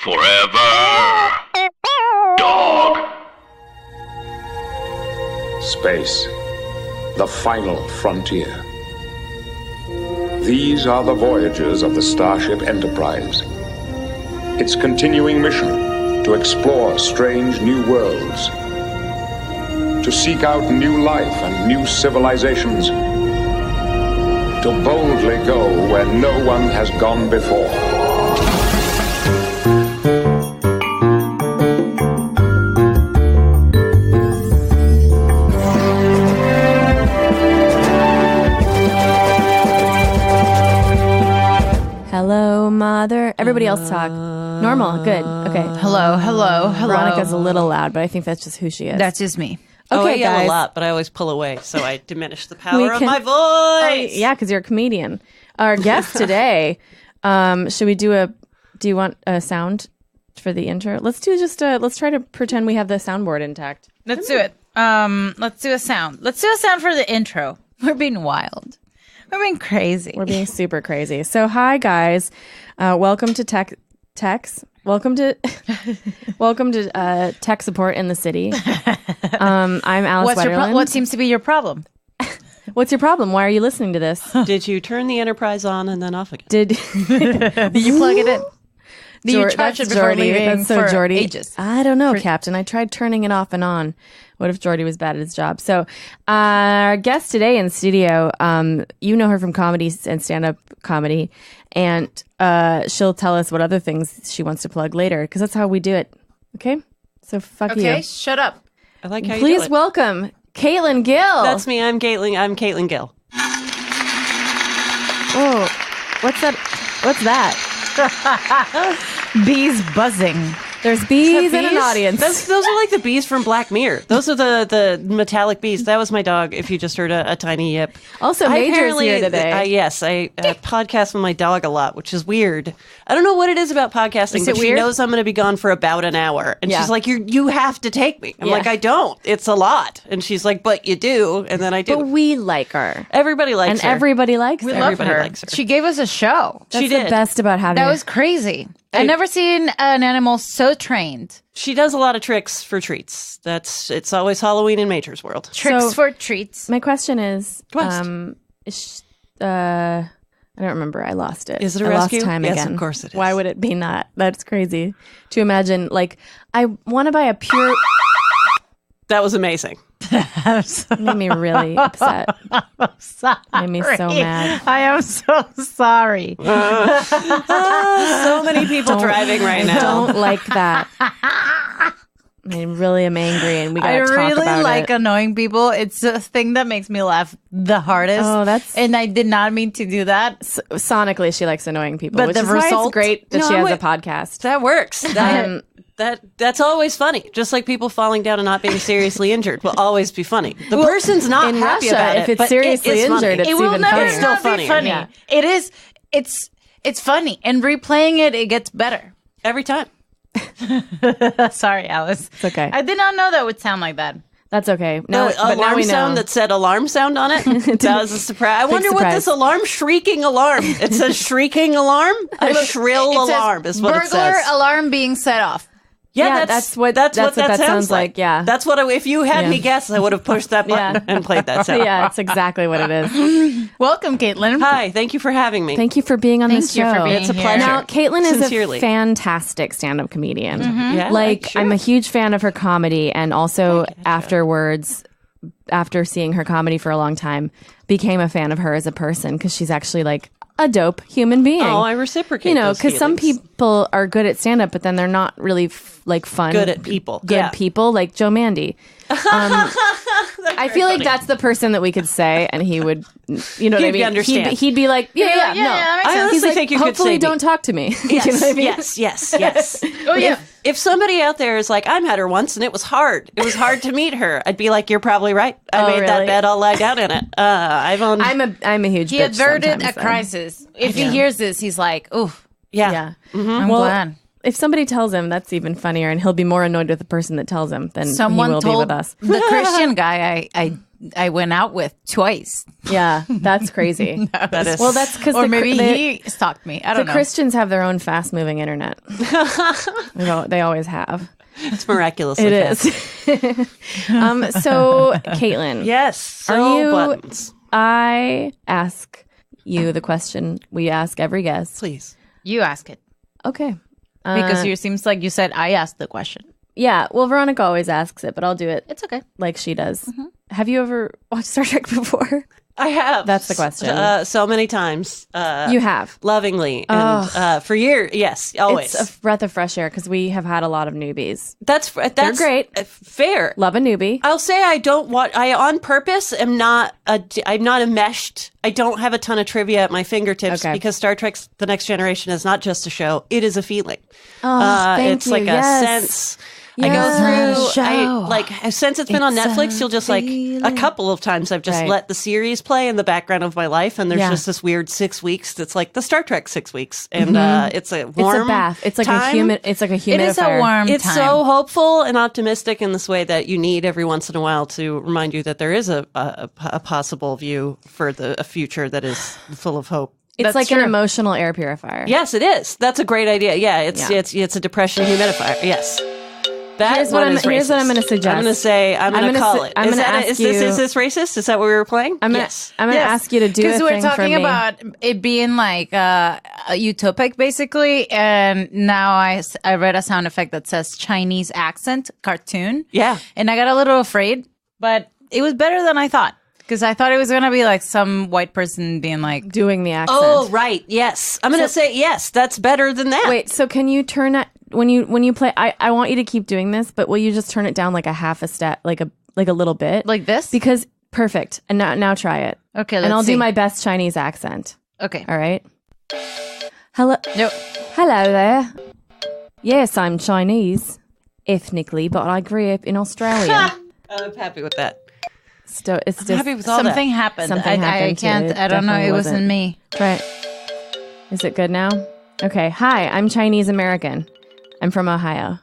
Forever. Dog. Space, the final frontier. These are the voyages of the Starship Enterprise. Its continuing mission to explore strange new worlds, to seek out new life and new civilizations, to boldly go where no one has gone before. Hello, Mother. Everybody else talk. Normal. Good. Okay. Hello. Veronica's a little loud, but I think that's just who she is. That's just me. Okay, I yell guys. a lot, but I always pull away, so I diminish the power of my voice. Yeah, because you're a comedian. Our guest today, should we do you want a sound for the intro? Let's try to pretend we have the soundboard intact. Let's do it. Let's do a sound. Let's do a sound for the intro. We're being wild. We're being crazy. We're being super crazy. So, hi, guys. Welcome to Techs. Welcome to tech support in the city. I'm Alice Wetterland. What seems to be your problem? What's your problem? Why are you listening to this? Did you turn the Enterprise on and then off again? Did You plug it in? Did you charge it before leaving That's so for Jordy. ages? I don't know, Captain. I tried turning it off and on. What if Jordy was bad at his job? So our guest today in studio, you know her from comedy and stand-up comedy, and she'll tell us what other things she wants to plug later, because that's how we do it. Okay? So fuck you. Okay, shut up. I like how you Please do it. welcome Caitlin Gill. That's me. I'm Caitlin Gill. Oh, what's that? What's that? Bees buzzing. There's bees in an audience. Those are like the bees from Black Mirror. Those are the metallic bees. That was my dog, if you just heard a tiny yip. Also, Major's here today. Yes, I podcast with my dog a lot, which is weird. I don't know what it is about podcasting, but she knows I'm going to be gone for about an hour. And she's like, you have to take me. I'm like, I don't. It's a lot. And she's like, but you do. And then I do. But we like her. Everybody likes her. And everybody likes her. Everybody likes her. She gave us a show. That's She the did. best about having That her. was crazy. I've never seen an animal so trained. She does a lot of tricks for treats. It's always Halloween in Major's world. Tricks for treats. My question is, Quest. I don't remember. I lost it. Is it a I rescue? lost time Yes, again. of course it is. Why would it be not? That's crazy to imagine. Like, I want to buy a pure. That was amazing. Made me really upset. Made me so mad. I am so sorry. So many people driving right I now. don't like that. I really am angry, and we got to talk about really like it. annoying people. It's the thing that makes me laugh the hardest. Oh, that's- and I did not mean to do that. Sonically, she likes annoying people, But which the is why it's result- great that No, she I'm has a with- podcast. That works. That's always funny. Just like people falling down and not being seriously injured will always be funny. The person's not in happy Russia, about if it, it's but seriously it is funny. injured, It will even never funnier. It's still not be funnier. funny. Yeah. It is. It's funny, and replaying it gets better. Every time. Sorry, Alice. It's okay. I did not know that would sound like that. That's okay. No, The but now alarm we know. sound that said alarm sound on it. That was a surprise. I wonder what surprise. this shrieking alarm. It says shrieking alarm. A shrill It says alarm is what it burglar says. alarm being set off. Yeah, that's what that sounds like, yeah. That's what if you had me guess, I would have pushed that button Yeah. and played that sound. Yeah, it's exactly what it is. Welcome, Caitlin. Hi, thank you for having me. Thank you for being on this you show. for being It's a here. pleasure. Now, Caitlin is Sincerely. a fantastic stand-up comedian. Yeah, Like, sure. I'm a huge fan of her comedy, and also afterwards, after seeing her comedy for a long time, became a fan of her as a person, because she's actually like a dope human being. Oh, I reciprocate. You know, those because some feelings. people are good at stand-up, but then they're not really like fun. Good at people. Good Yeah. people, like Joe Mandy. I feel like that's the person that we could say, and he would, you know what I He'd mean? understand. He'd be like, yeah, that makes I sense. honestly He's like, think you could hopefully say don't talk to me. Yes, You know what I mean? yes. Oh yeah. If somebody out there is like, I met her once and it was hard. It was hard to meet her. I'd be like, you're probably right. I made that really? bed. I'll lie down in it. I've owned. I'm a huge He bitch averted sometimes, a though. crisis. If he hears this, he's like, "Oof, yeah. Yeah. I'm Well, glad." if somebody tells him, that's even funnier, and he'll be more annoyed with the person that tells him than Someone he will told be with us. the Christian guy I I went out with twice. Yeah, that's crazy. That is Well, that's because Or maybe he stalked me. I don't the know. Christians have their own fast-moving internet. They always have. it's miraculously It fast. is. So, Caitlin. Yes. So buttons. I ask you the question we ask every guest. Please. You ask it. Okay. Because it seems like you said I asked the question. Yeah, well, Veronica always asks it, but I'll do it It's okay. like she does. Have you ever watched Star Trek before? I have. That's the question. So many times. You have. Lovingly. And for years. Yes, always. It's a breath of fresh air because we have had a lot of newbies. That's great. Fair. Love a newbie. I'll say I don't want. I on purpose am not. I'm not enmeshed. I don't have a ton of trivia at my fingertips because Star Trek: The Next Generation is not just a show; it is a feeling. Thank it's you. like a sense. I go through. Since it's been on Netflix, you'll just a couple of times I've just let the series play in the background of my life, and there's just this weird 6 weeks that's like the Star Trek 6 weeks, and it's a warm. It's a bath. It's like time. a humid. It's like a humidifier. It is a warm It's time. so hopeful and optimistic in this way that you need every once in a while to remind you that there is a possible view for a future that is full of hope. It's That's like true. an emotional air purifier. Yes, it is. That's a great idea. Yeah, it's a depression humidifier. Yes. Here's what I'm going to suggest. I'm going to call it. Is this racist? Is that what we were playing? Yes. I'm going to ask you to do a thing because we're for talking me. about it being like utopic, basically, and now I read a sound effect that says Chinese accent cartoon. Yeah, and I got a little afraid, but it was better than I thought. Because I thought it was going to be like some white person being like... doing the accent. Oh, right. Yes. I'm going to say yes. That's better than that. Wait, so can you turn it... When you play... I want you to keep doing this, but will you just turn it down like a half a step, like a little bit? Like this? Because... Perfect. And now try it. Okay, and I'll do my best Chinese accent. Okay. All right? Hello... No. Hello there. Yes, I'm Chinese, ethnically, but I grew up in Australia. I'm happy with that. It's just happy with all Something that. happened. Something I happened can't. to it. I don't know. It Definitely wasn't me. Try it. Is it good now? Okay. Hi, I'm Chinese American. I'm from Ohio.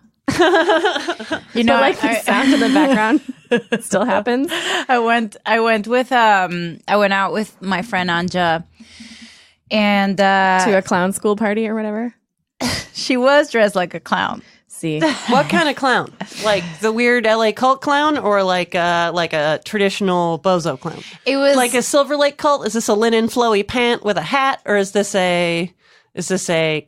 You know, But, like the sound in the background still happens. I went out with my friend Anja, and To a clown school party or whatever. she was dressed like a clown. See, What kind of clown? Like the weird LA cult clown, or like a traditional bozo clown? It was Like a Silver Lake cult? Is this a linen flowy pant with a hat, or is this a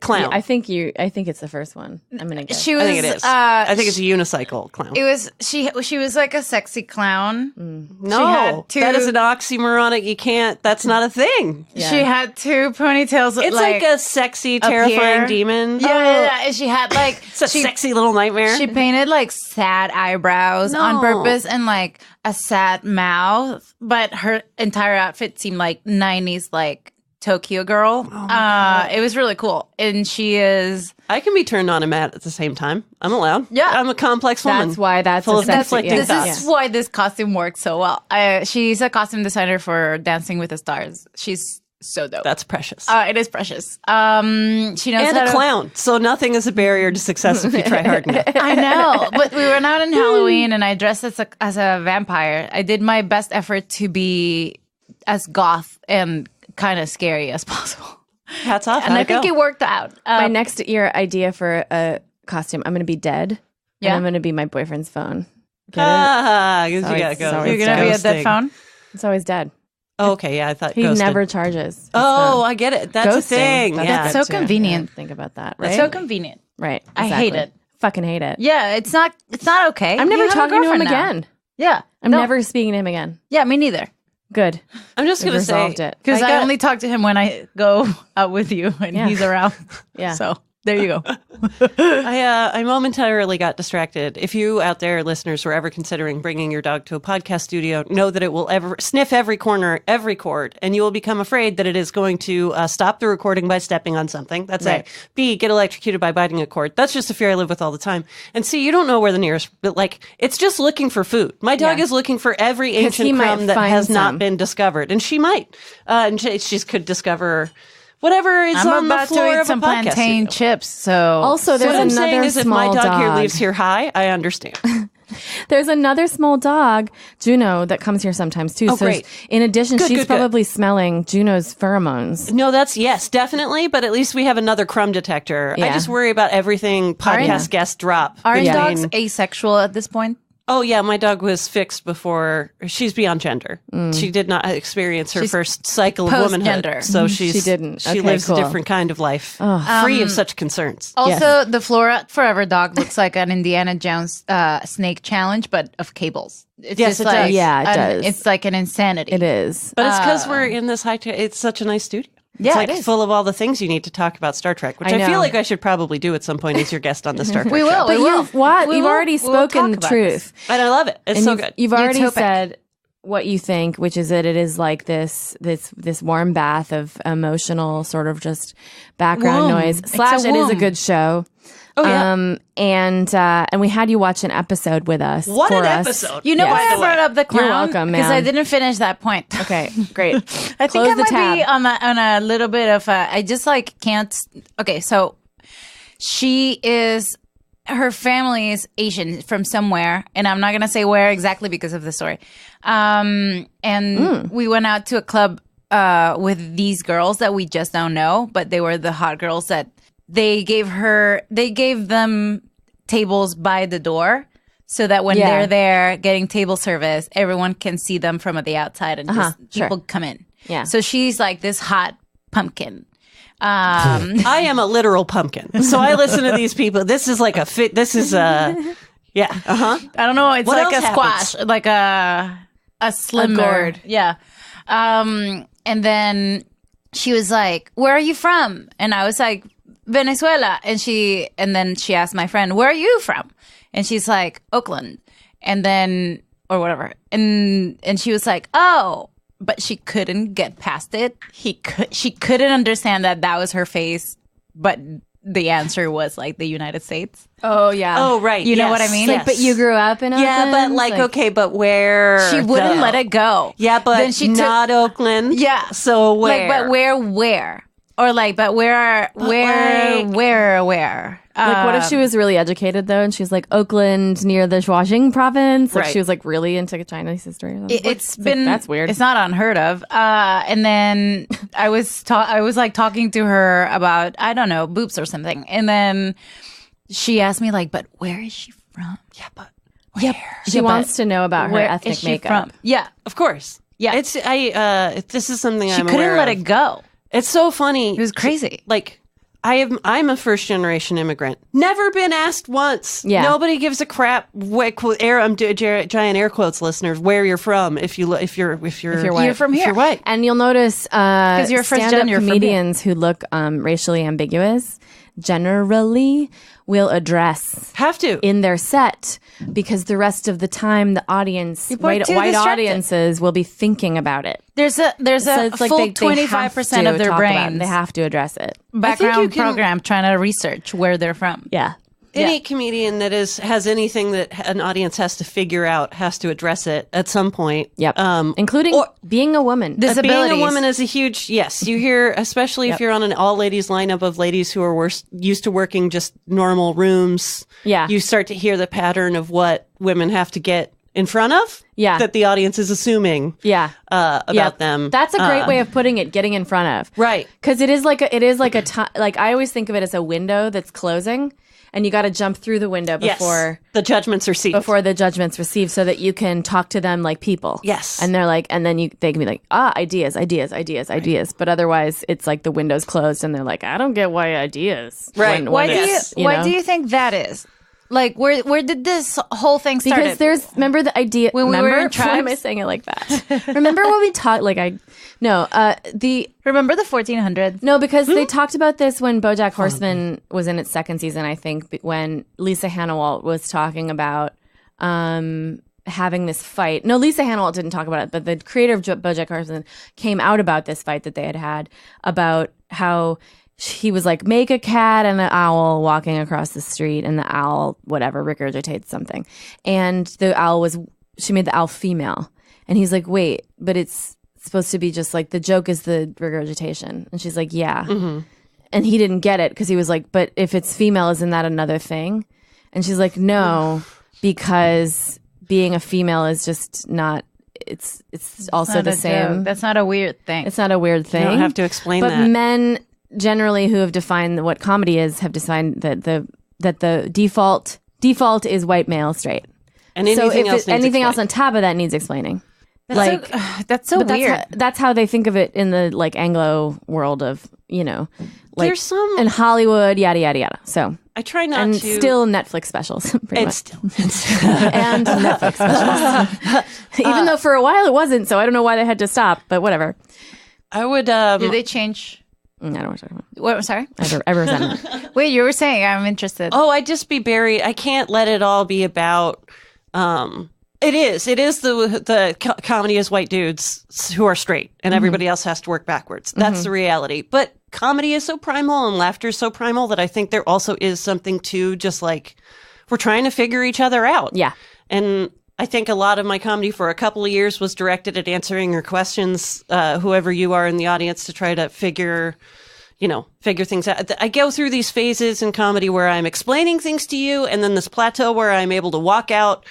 clown? I think it's the first one. I'm gonna guess. she was. I think it is. I think it's a unicycle clown. It was she was like a sexy clown. No, had two- that is an oxymoronic. You can't. That's not a thing. Yeah. She had two ponytails. It's like a sexy, terrifying here. demon. Yeah. And she had like It's a sexy little nightmare. She painted like sad eyebrows on No. purpose and like a sad mouth, but her entire outfit seemed like 90s like Tokyo girl. It was really cool. And she is I can be turned on and mad at the same time. I'm allowed. Yeah. I'm a complex woman. That's why that's full a of sexy- conflicting yeah. this thoughts. is why this costume works so well. She's a costume designer for Dancing with the Stars. She's so dope. That's precious. It is precious. She knows And how a to clown. So nothing is a barrier to success if you try hard enough. I know, but we went out on Halloween and I dressed as a vampire. I did my best effort to be as goth and kind of scary as possible. Hats off. And I think it worked out. My next year idea for a costume, I'm gonna be dead. Yeah. And I'm gonna be my boyfriend's phone. Get it? You always- gotta it's go. always You're going to be a dead Ghosting. phone? It's always dead. Oh, okay, yeah, I thought He ghosted. never charges. It's Oh, not- I get it. That's a ghosting. thing. That's Yeah. so good too. convenient. Yeah, think about that, It's right? so convenient. Right. I hate exactly. it. Fucking hate it. Yeah, it's not okay. I'm never You have a talking to him girlfriend now. again. Yeah. I'm No. never speaking to him again. Yeah, me neither. Good. I'm just We've gonna say resolved it. Because I got- only talk to him when I go out with you and Yeah. he's around. Yeah. So there you go. I momentarily got distracted. If you out there, listeners, were ever considering bringing your dog to a podcast studio, know that it will ever sniff every corner, every cord, and you will become afraid that it is going to stop the recording by stepping on something. That's Right. A. B, get electrocuted by biting a cord. That's just a fear I live with all the time. And C, you don't know where the nearest, but like, it's just looking for food. My dog Yeah. is looking for every he ancient might crumb that find has some. not been discovered. And she might. And she could discover whatever is I'm on the about floor to eat of some a podcast plantain studio. chips. So Also, So there's what I'm another saying is if small my dog here dog. leaves here high, I understand. There's another small dog, Juno, that comes here sometimes too. Oh, so great. In addition, she's good. probably smelling Juno's pheromones. No, yes, definitely. But at least we have another crumb detector. I Yeah. just worry about everything podcast guests drop. Aren't between- dogs asexual at this point? Oh, yeah. My dog was fixed before. She's beyond gender. She did not experience her first cycle of womanhood. post-gender. So she didn't. She Okay, lives cool. a different kind of life, free of such concerns. Also, the Flora Forever dog looks like an Indiana Jones snake challenge, but of cables. It's Yes, just it like does. Yeah, it does. It's like an insanity. It is. But it's because we're in this it's such a nice studio. Yeah, it's like it is. full of all the things you need to talk about Star Trek, which I I, feel know. like I should probably do at some point as your guest on the Star Trek We show. will. But we will. you've what? We You've will- already we will spoken talk the about truth. this. And I love it. It's And so you've, good. You've already Utopic. said what you think, which is that it is like this warm bath of emotional sort of just background Womb. noise. It's Slash, a it is a womb. good show. Oh, yeah. And we had you watch an episode with us. What for an us. episode. You know Yeah. why I By the way. brought up the clown? You're welcome, Because I ma'am. didn't finish that point. Okay, great. I think Close I the might tab. be on a little bit of a. I just like can't. Okay, so her family is Asian from somewhere, and I'm not gonna say where exactly because of the story. And we went out to a club with these girls that we just don't know, but they were the hot girls that they gave them tables by the door. So that when Yeah. they're there getting table service, everyone can see them from the outside and just sure. people come in. Yeah. So she's like this hot pumpkin. I am a literal pumpkin. So I listen to these people. This is like a fit. This is a, yeah. Uh-huh. I don't know. It's What like else a squash, like a slimmer. gourd. Yeah. And then she was like, "Where are you from?" And I was like, "Venezuela." And then she asked my friend, "Where are you from?" And she's like, "Oakland." And then or whatever. And she was like, "Oh." But she couldn't get past it. She couldn't understand that was her face, but the answer was like the United States. Oh yeah. Oh, right. You know yes, what I mean? yes. Like, but you grew up in Oakland? Yeah, but like, okay, but where? She wouldn't though? let it go. Yeah, but then she not Oakland. Yeah. So where? Like, but where? Or like, but where? Like, what if she was really educated though, and she's like Oakland near the Huaxing province? Like, Right. she was like really into Chinese history. Or something? It's like, been that's weird. It's not unheard of. And then I was like talking to her about I don't know boobs or something, and then she asked me like, "But where is she from?" Yeah, but Yep. She wants to know about her Where ethnic is she makeup. from? Yeah. of course. Yeah. It's this is something She I'm couldn't aware let of. it go. It's so funny. It was crazy. Like I'm a first generation immigrant. Never been asked once. Yeah. Nobody gives a crap. I'm doing giant air quotes, listeners. Where you're from? If you're white. You're from here. If you're white. And you'll notice because you're first stand-up gen, you're from comedians who look racially ambiguous generally will address Have to. in their set because the rest of the time the audience, white too distracted. audiences, will be thinking about it. There's a So it's like full they 25% have of to their talk about it. brains They have to address it. background can- program trying to research where they're from. Yeah. Any comedian that has anything that an audience has to figure out has to address it at some point. Yep. Including being a woman. This- Being Disabilities. a woman is a huge yes. You hear, especially if you're on an all ladies lineup of ladies who are used to working just normal rooms. Yeah. you start to hear the pattern of what women have to get in front of. Yeah. that the audience is assuming. Yeah. About them. That's a great way of putting it, getting in front of. Right. Because it is like a time, like I always think of it as a window that's closing and you got to jump through the window before the judgments are received. before the judgment's received so that you can talk to them like people. Yes. And they're like, and then they can be like, ideas. But otherwise it's like the window's closed and they're like, I don't get why ideas. Right. When Why it's, do you know? do you think that is? Like where did this whole thing start? Because there's remember the idea When we were remember in why am I tribes? saying it like that? Remember when we talked remember the 1400s? No, because they talked about this when BoJack Horseman was in its second season, I think, when Lisa Hannawalt was talking about having this fight. No, Lisa Hannawalt didn't talk about it, but the creator of BoJack Horseman came out about this fight that they had about how he was like, make a cat and an owl walking across the street, and the owl, whatever, regurgitates something. And the owl she made the owl female. And he's like, wait, but it's supposed to be just like the joke is the regurgitation. And she's like, yeah. Mm-hmm. And he didn't get it because he was like, but if it's female, isn't that another thing? And she's like, no, because being a female is just not. It's also the same. Joke. That's not a weird thing. It's not a weird thing. You don't have to explain but that. But men generally who have defined what comedy is have defined that the default is white male straight. And anything else on top of that needs explaining. That's so weird. That's how they think of it in the like Anglo world of, you know, like There's some in Hollywood, yada yada yada. So I try not and to. Still Netflix specials, pretty much. Still And Netflix specials. Even though for a while it wasn't, so I don't know why they had to stop, but whatever. I would. Did they change? I don't want to talk about it. What? Sorry. I resent it. Wait, you were saying I'm interested. Oh, I'd just be buried. I can't let it all be about. It is the comedy is white dudes who are straight, and everybody else has to work backwards. That's the reality. But comedy is so primal, and laughter is so primal that I think there also is something to just like we're trying to figure each other out. Yeah, and I think a lot of my comedy for a couple of years was directed at answering your questions, whoever you are in the audience, to try to figure things out. I go through these phases in comedy where I'm explaining things to you, and then this plateau where I'm able to walk out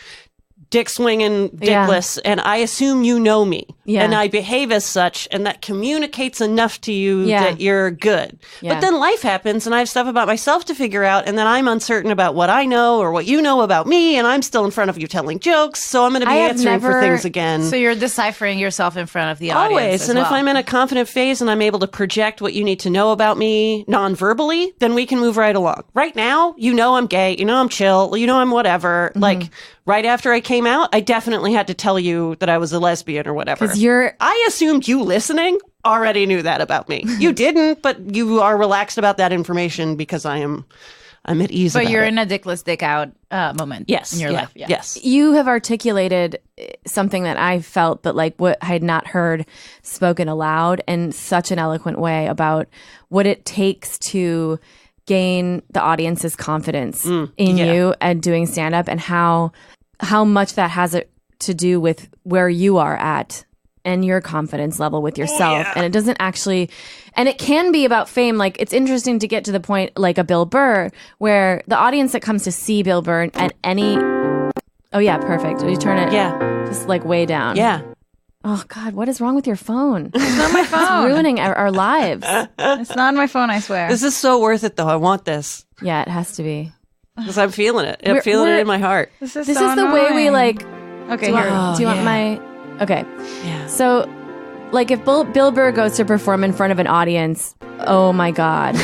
dick swinging, dickless, and I assume you know me, and I behave as such, and that communicates enough to you that you're good. But then life happens, and I have stuff about myself to figure out, and then I'm uncertain about what I know or what you know about me, and I'm still in front of you telling jokes, so I'm going to be answering for things again. So you're deciphering yourself in front of the audience. Always, and if I'm in a confident phase and I'm able to project what you need to know about me non-verbally, then we can move right along. Right now, you know I'm gay, you know I'm chill, you know I'm whatever, like. Right after I came out, I definitely had to tell you that I was a lesbian or whatever. I assumed you listening already knew that about me. You didn't, but you are relaxed about that information because I'm at ease about it. But you're in a dickless dick out moment in your life. Yeah. Yes. You have articulated something that I felt, but like what I had not heard spoken aloud in such an eloquent way about what it takes to gain the audience's confidence in you and doing stand-up, and how much that has to do with where you are at and your confidence level with yourself. And it doesn't actually, and it can be about fame. Like, it's interesting to get to the point like a Bill Burr, where the audience that comes to see Bill Burr at any, oh yeah, perfect. You turn it just like way down. Yeah. Oh God, what is wrong with your phone? It's not my phone. It's ruining our lives. It's not my phone, I swear. This is so worth it, though. I want this. Yeah, it has to be. Because I'm feeling it. I'm feeling it in my heart. This is the way we like. Okay, do you want my? Okay. Yeah. So, like, if Bill Burr goes to perform in front of an audience, oh my God.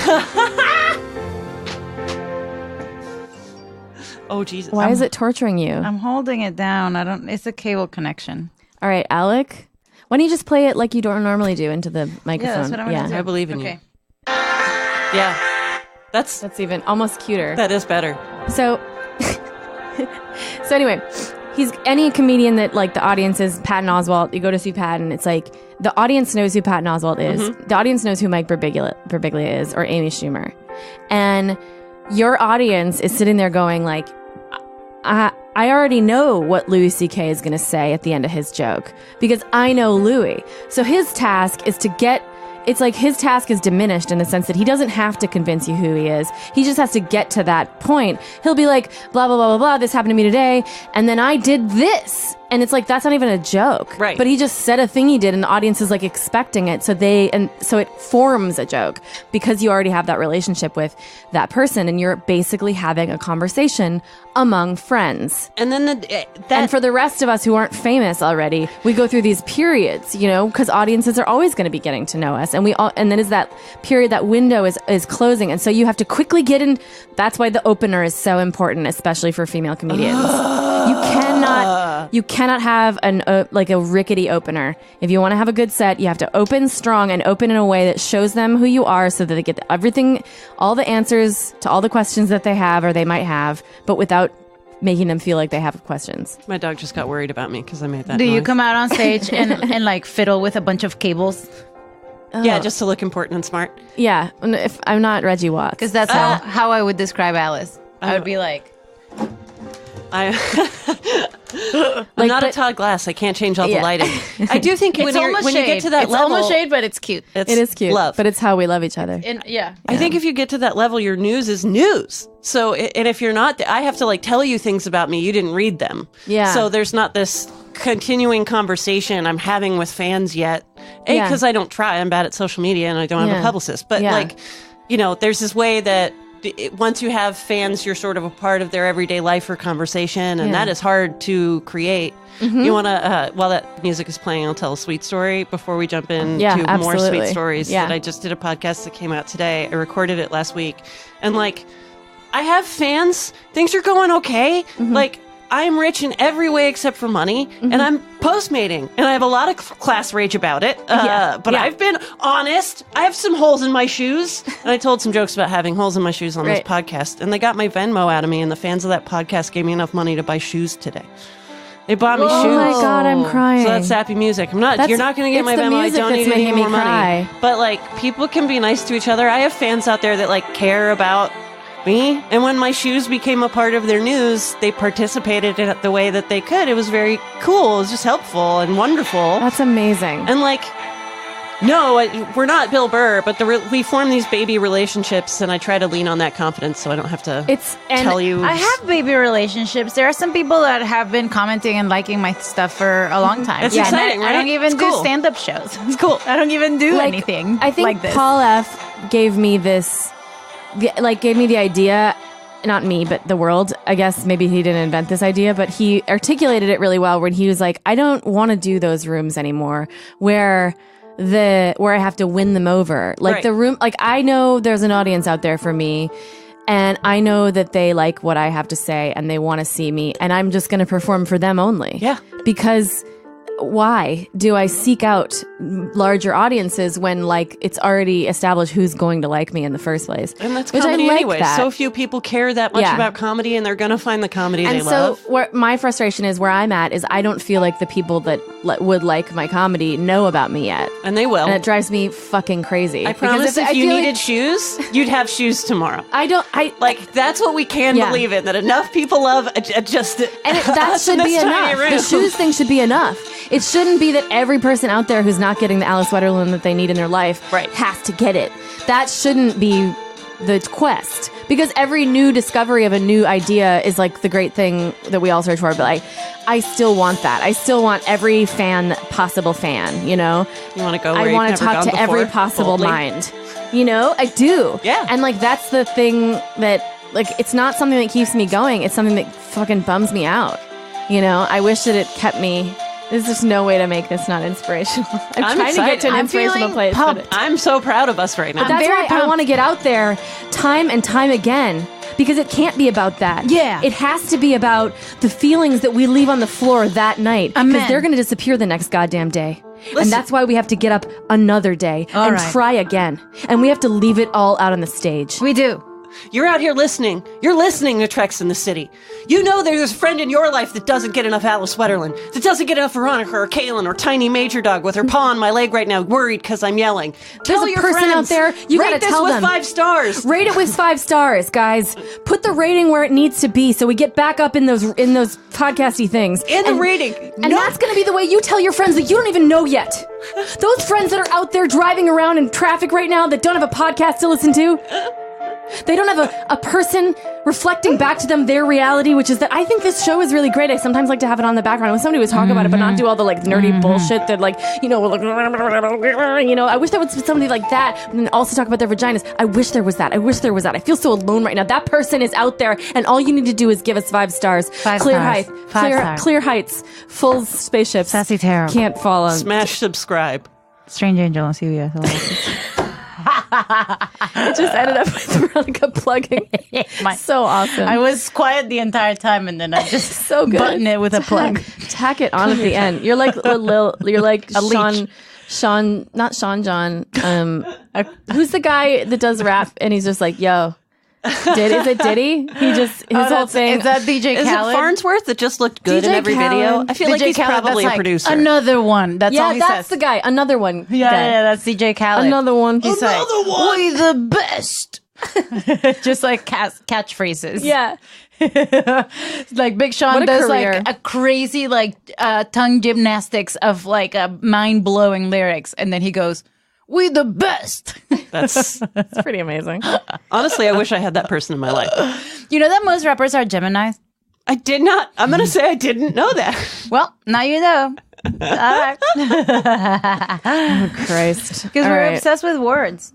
Oh Jesus. Why is it torturing you? I'm holding it down. It's a cable connection. All right, Alec, why don't you just play it like you don't normally do into the microphone? Yeah, that's what I'm going to do. I believe in you. Yeah. That's even almost cuter. That is better. So anyway, he's any comedian that like the audience is Patton Oswalt. You go to see Patton, it's like the audience knows who Patton Oswalt is. Mm-hmm. The audience knows who Mike Birbiglia is, or Amy Schumer, and your audience is sitting there going like, I already know what Louis C.K. is going to say at the end of his joke because I know Louis. So his task is to get. It's like his task is diminished in the sense that he doesn't have to convince you who he is. He just has to get to that point. He'll be like, blah, blah, blah, blah, blah. This happened to me today. And then I did this. And it's like, that's not even a joke. Right. But he just said a thing he did and the audience is like expecting it. So it forms a joke because you already have that relationship with that person and you're basically having a conversation among friends. And then and for the rest of us who aren't famous already, we go through these periods, you know, because audiences are always going to be getting to know us. And then as that period, that window is closing. And so you have to quickly get in. That's why the opener is so important, especially for female comedians. You cannot have a rickety opener. If you want to have a good set, you have to open strong and open in a way that shows them who you are so that they get everything, all the answers to all the questions that they have or they might have, but without making them feel like they have questions. My dog just got worried about me because I made that Do noise. you come out on stage and like fiddle with a bunch of cables? Yeah, just to look important and smart. Yeah, if I'm not Reggie Watts. Because that's how I would describe Alice. I would be like... I'm not a Todd Glass. I can't change all the lighting. I do think when you get to that level... It's almost shade, but it's cute. It is cute. Love. But it's how we love each other. I think if you get to that level, your news is news. So, and if you're not... I have to, like, tell you things about me. You didn't read them. Yeah. So there's not this continuing conversation I'm having with fans yet. Because I don't try. I'm bad at social media and I don't have a publicist. But, like, you know, there's this way that once you have fans, you're sort of a part of their everyday life or conversation, and that is hard to create. You want to, while that music is playing, I'll tell a sweet story before we jump into more sweet stories. That I just did a podcast that came out today. I recorded it last week. And, like, I have fans. Things are going okay. Like, I'm rich in every way except for money, and I'm postmating, and I have a lot of class rage about it. But I've been honest. I have some holes in my shoes, and I told some jokes about having holes in my shoes on this podcast, and they got my Venmo out of me, and the fans of that podcast gave me enough money to buy shoes today. They bought me shoes. Oh my God, I'm crying. So that's sappy music. You're not going to get my Venmo. I don't even need more money. But, like, people can be nice to each other. I have fans out there that, like, care about me, and when my shoes became a part of their news, they participated in it the way that they could. It was very cool. It was just helpful and wonderful. That's amazing. And, like, no, we're not Bill Burr, but we form these baby relationships, and I try to lean on that confidence so I don't have to tell you. I have baby relationships. There are some people that have been commenting and liking my stuff for a long time. It's exciting, right? I don't even do stand-up shows. It's cool. I don't even do anything I think like this. Paul F. gave me this... gave me the idea, not me, but the world. I guess maybe he didn't invent this idea, but he articulated it really well when he was like, I don't want to do those rooms anymore where I have to win them over. Like the room, like I know there's an audience out there for me, and I know that they like what I have to say and they want to see me, and I'm just going to perform for them only. Yeah. Because why do I seek out larger audiences when, like, it's already established who's going to like me in the first place? And that's comedy anyway. So few people care that much about comedy, and they're going to find the comedy they love. And so my frustration is, where I'm at is I don't feel like the people that would like my comedy know about me yet. And they will. And it drives me fucking crazy. I promise if you needed shoes, you'd have shoes tomorrow. That's what we can believe in, that enough people love just and that should be enough. The shoes thing should be enough. It shouldn't be that every person out there who's not getting the Alice Wetterlund that they need in their life has to get it. That shouldn't be the quest. Because every new discovery of a new idea is like the great thing that we all search for. But I still want that. I still want every possible fan, you know? You want to go where I want to talk to every possible mind. You know? I do. Yeah. And, like, that's the thing that, like, it's not something that keeps me going. It's something that fucking bums me out. You know? I wish that it kept me... There's just no way to make this not inspirational. I'm trying to get to an inspirational place. I'm so proud of us right now. But that's why I want to get out there time and time again, because it can't be about that. Yeah. It has to be about the feelings that we leave on the floor that night, because they're going to disappear the next goddamn day. Listen. And that's why we have to get up another day and try again. And we have to leave it all out on the stage. We do. You're out here listening. You're listening to Treks in the City. You know there's a friend in your life that doesn't get enough Alice Wetterlund, that doesn't get enough Veronica or Kaylin or Tiny Major Dog with her paw on my leg right now, worried because I'm yelling. There's a person out there, you gotta tell them. Rate this with 5 stars. Rate it with 5 stars, guys. Put the rating where it needs to be so we get back up in those podcasty things. And the rating. And that's going to be the way you tell your friends that you don't even know yet. Those friends that are out there driving around in traffic right now that don't have a podcast to listen to. They don't have a person reflecting back to them their reality, which is that I think this show is really great. I sometimes like to have it on the background when somebody would talk about it, but not do all the like nerdy bullshit that like, you know, I wish there was somebody like that, and then also talk about their vaginas. I wish there was that. I feel so alone right now. That person is out there, and all you need to do is give us 5 stars. Clear heights, full spaceships. Sassy Tarot. Can't fall on. Smash subscribe. Strange Angel on CBS. It just ended up with Veronica plugging. So awesome. I was quiet the entire time, and then I just so good. Button it with a plug. Tack it on at the end. You're like you're like Sean, not Sean John. Who's the guy that does rap and he's just like, yo. Is it Diddy? His whole thing. Is that DJ Khaled? Is it Farnsworth that just looked good in every video? I feel like he's probably a producer. Another one. That's all he says. That's the guy. Another one. Yeah, that's DJ Khaled. Another one. He's like, we the best. Just like catchphrases. Yeah. Like Big Sean What a does career. like a crazy like tongue gymnastics of like a mind-blowing lyrics, and then he goes, "We the best." That's It's pretty amazing. honestly, I wish I had that person in my life. You know that most rappers are Geminis? I did not. I'm going to say I didn't know that. Well, now you know. All right. Christ. Because All we're right. obsessed with words.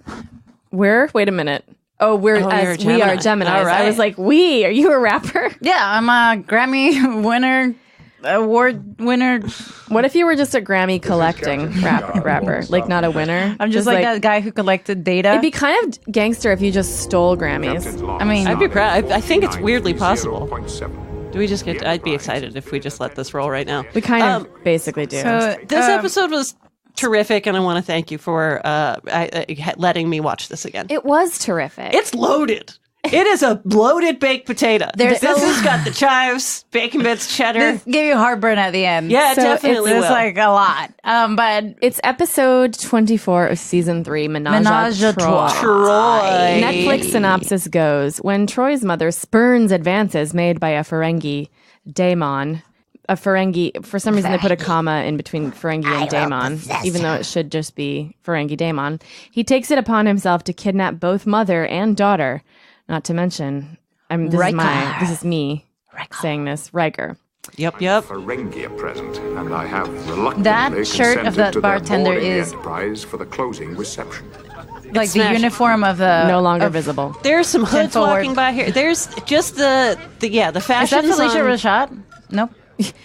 Wait a minute. Oh, you're a we are Gemini. Gemini. All right. I was like, are you a rapper? Yeah, I'm a Grammy winner, award winner. What if you were just a Grammy collecting rapper? Like not a winner? I'm just like that guy who collected data. It'd be kind of gangster if you just stole Grammys. I mean, I'd be proud. I think it's weirdly possible. Do we just get? I'd be excited if we just let this roll right now. We kind of basically do. so, This episode was terrific, and I want to thank you for letting me watch this again. It was terrific. It's loaded. It is a loaded baked potato. This has got the chives, bacon bits, cheddar. this give you heartburn at the end. Yeah, it So definitely It's will. like a lot. But It's episode 24 of season 3, Menage, Menage a a Troi. Troi. Netflix synopsis goes, when Troy's mother spurns advances made by a Ferengi daemon, a Ferengi, for some reason they put a comma in between Ferengi and daemon, even though it should just be Ferengi daemon, he takes it upon himself to kidnap both mother and daughter, not to mention, this is me saying this, Riker. Yep. Ferengi are present, and I have reluctantly That shirt of consented that to their bartender boarding the is- Enterprise for the closing reception. like the smashing. uniform of the No longer of- visible. There's some hoods Forward. walking by here. There's just the fashion. Is that Felicia Rashad? Nope.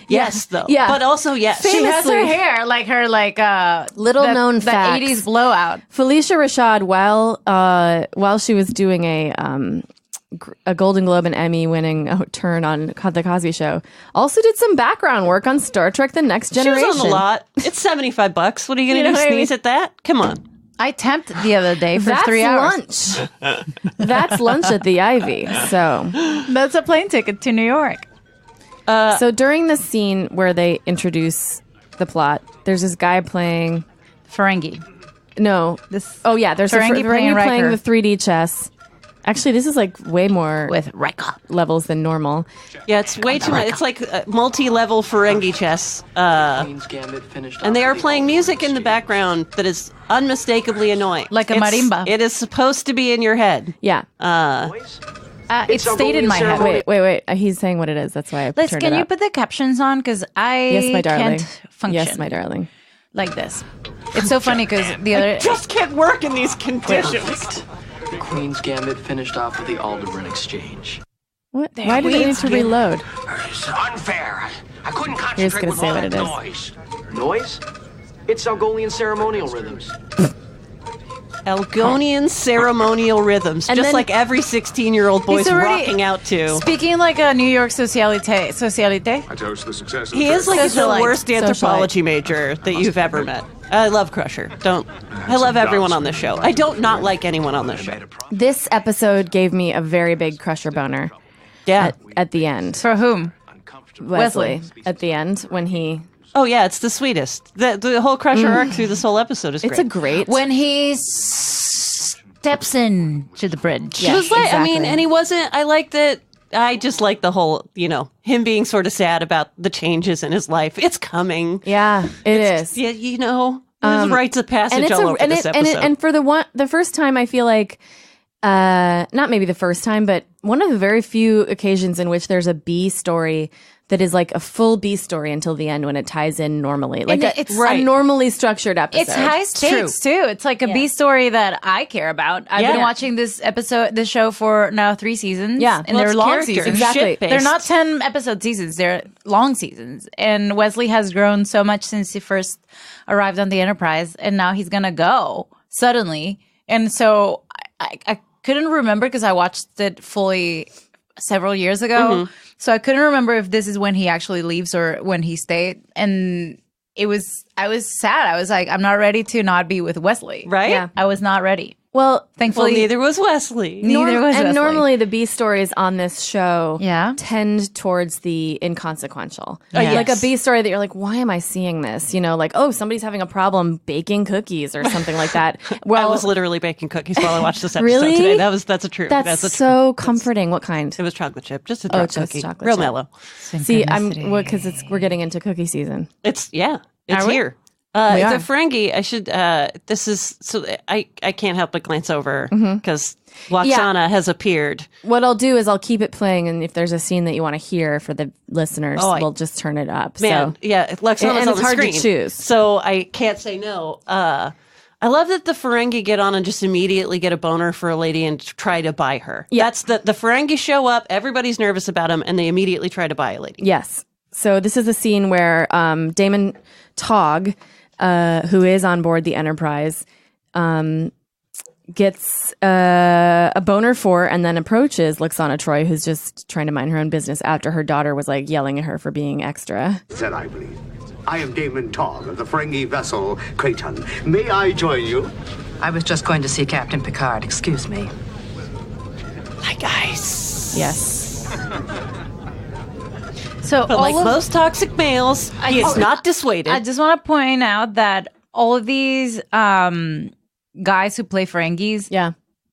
Yes, though. Yeah. But also yes. She has her Famously- hair like her Little known the facts. 80s blowout. Felicia Rashad, while she was doing a Golden Globe and Emmy winning turn on The Cosby Show, also did some background work on Star Trek: The Next She Generation. was on the lot. It's $75. What are you going to You know do? what I Sneeze mean? at that? Come on. I temped the other day for That's 3 hours. lunch. That's lunch at the Ivy. So That's a plane ticket to New York. so during the scene where they introduce the plot, there's this guy playing. Ferengi. No, This oh yeah, there's Ferengi a playing Ferengi playing Riker. the 3D chess. Actually, this is like way more with Riker. levels than normal. Yeah, it's way too much. It's like multi-level Ferengi chess. Queen's Gambit finished And they off are the playing Alderman music in the Exchange. background that is unmistakably annoying. Like a It's- marimba. It is supposed to be in your head. Yeah. Boys, It stayed in my head. Wait. He's saying what it is. That's why I Liz, turned can it you up. put the captions on? Because I Yes, my darling. can't function Yes, my darling. like this. It's so funny because the other... Just can't work in these conditions. the Queen's Gambit finished off with the Alderman Exchange. What? Why did it need to reload? It's unfair. I couldn't You're just concentrate gonna with say all what that it is. noise. Noise? It's Algolian ceremonial rhythms. Algonian ceremonial rhythms, And just then- like every 16-year-old boy's He's already- rocking out to. Speaking like a New York socialite. I toast the success of He the is like the Socialite. worst anthropology major that you've ever met. I love Crusher. I love everyone on this show. I don't not like anyone on this show. This episode gave me a very big Crusher boner Yeah. at the end. For whom? Wesley at the end when he. Oh yeah, it's the sweetest. The whole Crusher arc through this whole episode is great. It's a great. When he steps in to the bridge. Yeah. It was like, I mean, exactly. and he wasn't. I like that. I just like the whole, him being sort of sad about the changes in his life. It's coming. Yeah, it is. Yeah, there's rites of passage all over this episode. And for the first time, I feel like, not maybe the first time, but one of the very few occasions in which there's a B story that is like a full B story until the end when it ties in normally, like And it's a normally structured episode. It's high stakes too. It's like a B story that I care about. I've been Yeah. watching this show for now 3 seasons. Yeah. and Well, they're it's long character, seasons. Exactly. shit-based. They're not 10 episode seasons. They're long seasons. And Wesley has grown so much since he first arrived on the Enterprise, and now he's gonna go suddenly. And so I couldn't remember because I watched it fully several years ago. So I couldn't remember if this is when he actually leaves or when he stayed. And I was sad. I was like, I'm not ready to not be with Wesley. Right? Yeah. I was not ready. Well, Thankfully, neither was Wesley. neither was and Wesley. normally the B stories on this show Yeah. tend towards the inconsequential. Yes. Like a B story that you're like, why am I seeing this? You know, like, oh, somebody's having a problem baking cookies or something like that. Well, I was literally baking cookies while I watched this episode Really? today. That's a true. that's a so comforting. What kind? It was chocolate chip, just a drop just cookie, chocolate real chip. mellow. See, because we're getting into cookie season. It's Are we? here. We are. The Ferengi, I should. This is so I can't help but glance over because Loxana has appeared. What I'll do is I'll keep it playing, and if there's a scene that you want to hear for the listeners, we'll just turn it up. Man, so. yeah, Loxana's and on it's the hard to screen, choose. so I can't say no. I love that the Ferengi get on and just immediately get a boner for a lady and try to buy her. Yeah. That's the Ferengi show up, everybody's nervous about them, and they immediately try to buy a lady. Yes. So this is a scene where Damon Togg, who is on board the Enterprise, gets a boner for and then approaches Loxana Troi, who's just trying to mind her own business after her daughter was like yelling at her for being extra. Said I believe. I am Damon Togg of the Ferengi vessel Kraton. May I join you? I was just going to see Captain Picard. Excuse me. Hi guys. Yes. So But like most toxic males, he is not dissuaded. I just want to point out that all of these guys who play Ferengis Yeah.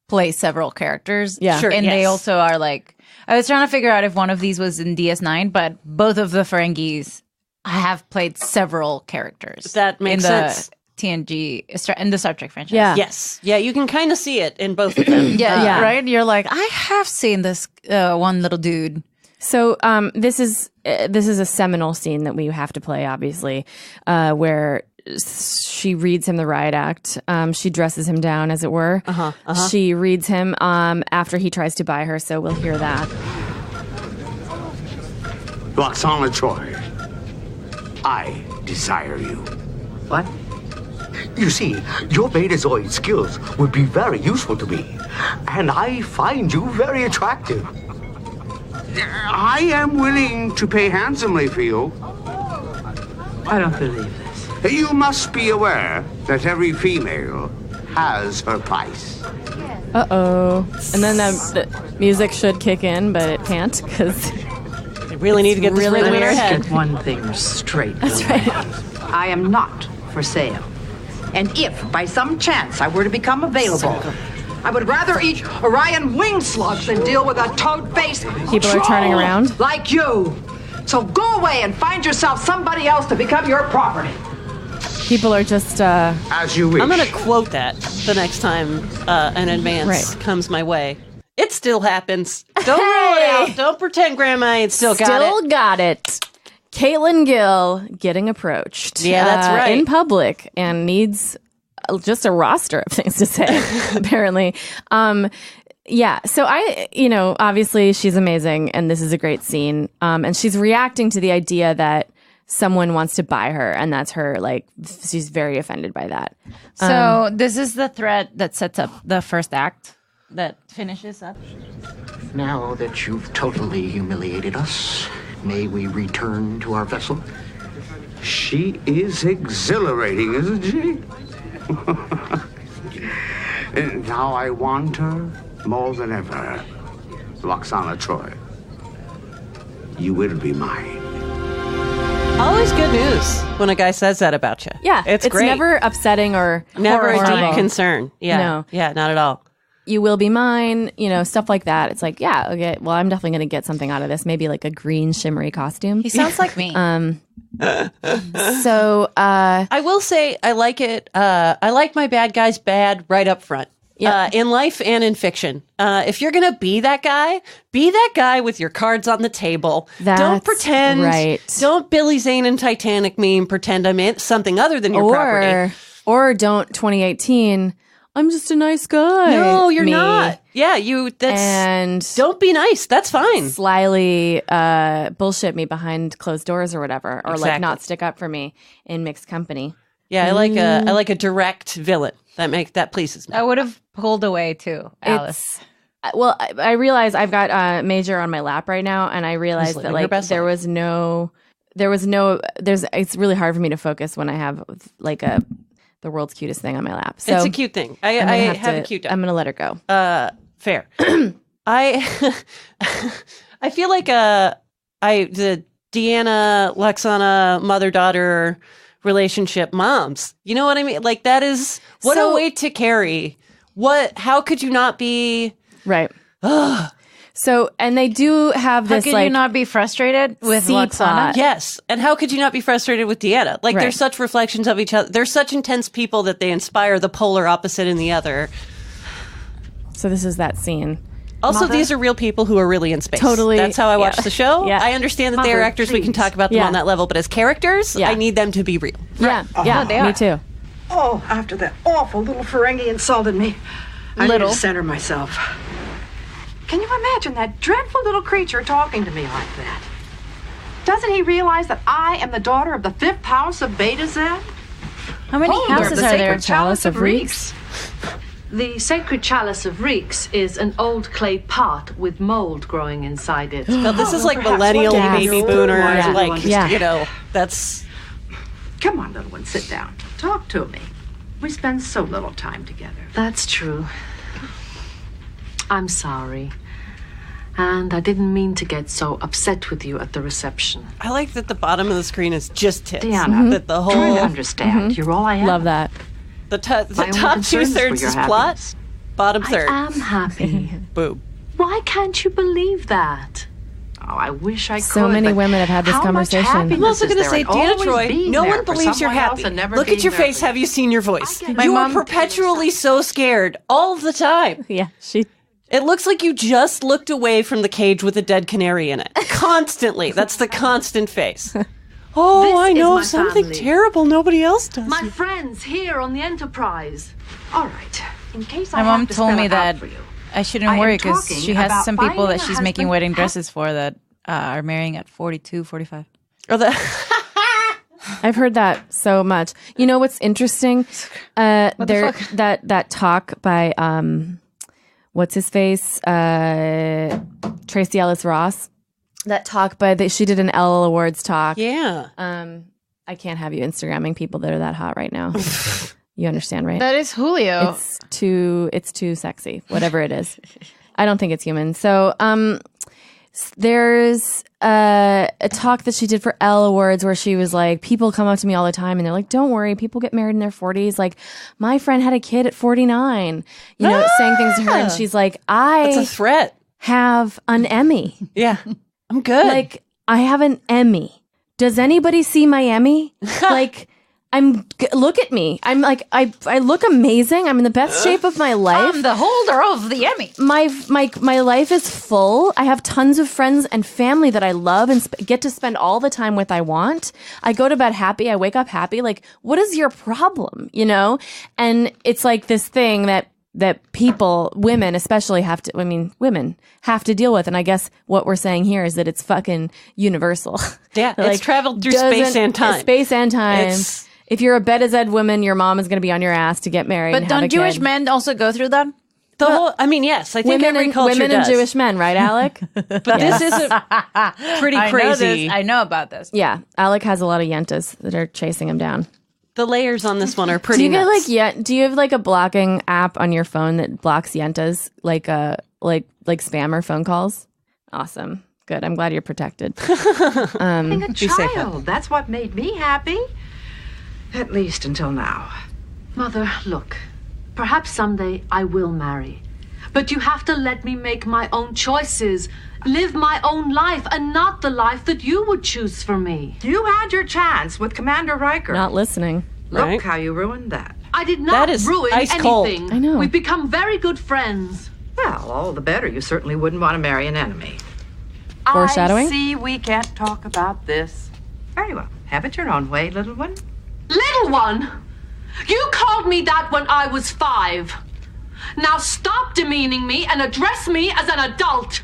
play several characters. Yeah. Sure, and they yes. also are like, I was trying to figure out if one of these was in DS9, but both of the Ferengis have played several characters. That makes in the sense. TNG, in the Star Trek franchise. Yeah. Yes. Yeah, you can kind of see it in both of them. Yeah, right? You're like, I have seen this one little dude. So this is a seminal scene that we have to play, obviously, where she reads him the riot act. She dresses him down, as it were. She reads him after he tries to buy her, so we'll hear that. Loxana Troi, I desire you. What? You see, your Betazoid skills would be very useful to me, and I find you very attractive. I am willing to pay handsomely for you. I don't believe this. You must be aware that every female has her price. Uh-oh. And then the music should kick in, but it can't, because... They really need to get this really rhythm in weird. her head. Get one thing straight. That's right. I am not for sale. And if, by some chance, I were to become available, I would rather eat Orion wing slugs than deal with a toad-faced People are turning troll around. like you. So go away and find yourself somebody else to become your property. People are just... As you wish. I'm going to quote that the next time an advance Right. comes my way. It still happens. Don't rule it out. Don't pretend Grandma ain't still got it. Caitlin Gill getting approached. Yeah, that's right. In public and needs just a roster of things to say, apparently. Yeah, so obviously she's amazing and this is a great scene. And she's reacting to the idea that someone wants to buy her, and that's her, like, she's very offended by that. So this is the thread that sets up the first act that finishes up. Now that you've totally humiliated us, may we return to our vessel? She is exhilarating, isn't she? And now I want her more than ever. Loxana Troi, you will be mine. Always good news when a guy says that about you. Yeah, it's great. Never upsetting or Never a horrible. deep concern. Yeah. No. Yeah, not at all. You will be mine, stuff like that. It's like, yeah, okay, well, I'm definitely going to get something out of this. Maybe like a green shimmery costume. He sounds like me. So, I will say I like it. I like my bad guys bad right up front. Yeah. In life and in fiction. If you're going to be that guy with your cards on the table. Don't That's pretend. right. Don't Billy Zane and Titanic meme pretend I'm in something other than your property. Or don't 2018, I'm just a nice guy. No, you're me. not. Yeah, And don't be nice. That's fine. slyly bullshit me behind closed doors or whatever, or like Exactly. not stick up for me in mixed company. Yeah, I like a direct villain. That pleases me. I would have pulled away too, Alice. Well, I realize I've got Major on my lap right now, and I realized that living her like best there's it's really hard for me to focus when I have like a the world's cutest thing on my lap. So it's a cute thing. I have a cute dog. I'm going to let her go. Fair. I feel like the Deanna, Lexana, mother-daughter relationship moms. You know what I mean? Like that is what a weight to carry. How could you not be right? So, and they do have this. How could you not be frustrated with Lexana? Yes, and how could you not be frustrated with Deanna? Like they're such reflections of each other. They're such intense people that they inspire the polar opposite in the other. So this is that scene. Also, these are real people who are really in space. Totally. That's how I watch the show. Yeah. I understand that they are actors. Please. We can talk about them on that level. But as characters, I need them to be real. Yeah. Yeah, they are. Me too. Oh, after that awful little Ferengi insulted me, I need to center myself. Can you imagine that dreadful little creature talking to me like that? Doesn't he realize that I am the daughter of the 5th house of Beta Z? How many houses are there? Chalice of Reeks? The sacred chalice of Reeks is an old clay pot with mold growing inside it. Now, this is like millennial baby boomers. You know, that's... Come on, little one, sit down. Talk to me. We spend so little time together. That's true. I'm sorry. And I didn't mean to get so upset with you at the reception. I like that the bottom of the screen is just tits. Deanna, that the whole... try to understand. You're all I have. Love that. The top 2/3 is plot, bottom third. I am happy. Boom. Why can't you believe that? Oh, I wish I could. So many women have had this conversation. I'm also going to say, Deanna Troi, no one believes you're happy. Look at your face. Have you seen your voice? You are perpetually so scared all the time. Yeah, It looks like you just looked away from the cage with a dead canary in it. Constantly. That's the constant face. Oh, I know something terrible nobody else does. My friends here on the Enterprise. All right. In case my mom told me that I shouldn't worry because she has some people that she's making wedding dresses for that are marrying at 42, 45. I've heard that so much. You know what's interesting? That talk by what's his face? Tracy Ellis Ross. That talk she did an Elle Awards talk. Yeah. I can't have you Instagramming people that are that hot right now. You understand, right? That is Julio. It's too sexy, whatever it is. I don't think it's human. So there's a talk that she did for Elle Awards where she was like, people come up to me all the time and they're like, don't worry, people get married in their 40s. Like, my friend had a kid at 49, saying things to her. And she's like, That's a threat. Have an Emmy. Yeah. I'm good. Like, I have an Emmy. Does anybody see my Emmy? Like, look at me. I'm like, I look amazing. I'm in the best shape of my life. I'm the holder of the Emmy. My life is full. I have tons of friends and family that I love and get to spend all the time with I want. I go to bed happy. I wake up happy. Like, what is your problem? And it's like this thing that people, women especially women have to deal with. And I guess what we're saying here is that it's fucking universal. Yeah. It's traveled through space and time. Space and time. If you're a Beta Z woman, your mom is going to be on your ass to get married. But don't Jewish men also go through that? Yes. I think every culture women does. and Jewish men, right, Alec? But this is pretty crazy. I know about this. Yeah. Alec has a lot of yentas that are chasing him down. The layers on this one are pretty nuts. Do you have like a blocking app on your phone that blocks yentas, like spammer phone calls? Awesome. Good. I'm glad you're protected. Being a child, that's what made me happy. At least until now. Mother, look. Perhaps someday I will marry. But you have to let me make my own choices. Live my own life and not the life that you would choose for me. You had your chance with Commander Riker. Not listening. Look how you ruined that. I did not ruin anything. Cold. I know. We've become very good friends. Well, all the better. You certainly wouldn't want to marry an enemy. Foreshadowing? I see we can't talk about this. Very well. Have it your own way, little one. Little one? You called me that when I was 5. Now stop demeaning me and address me as an adult.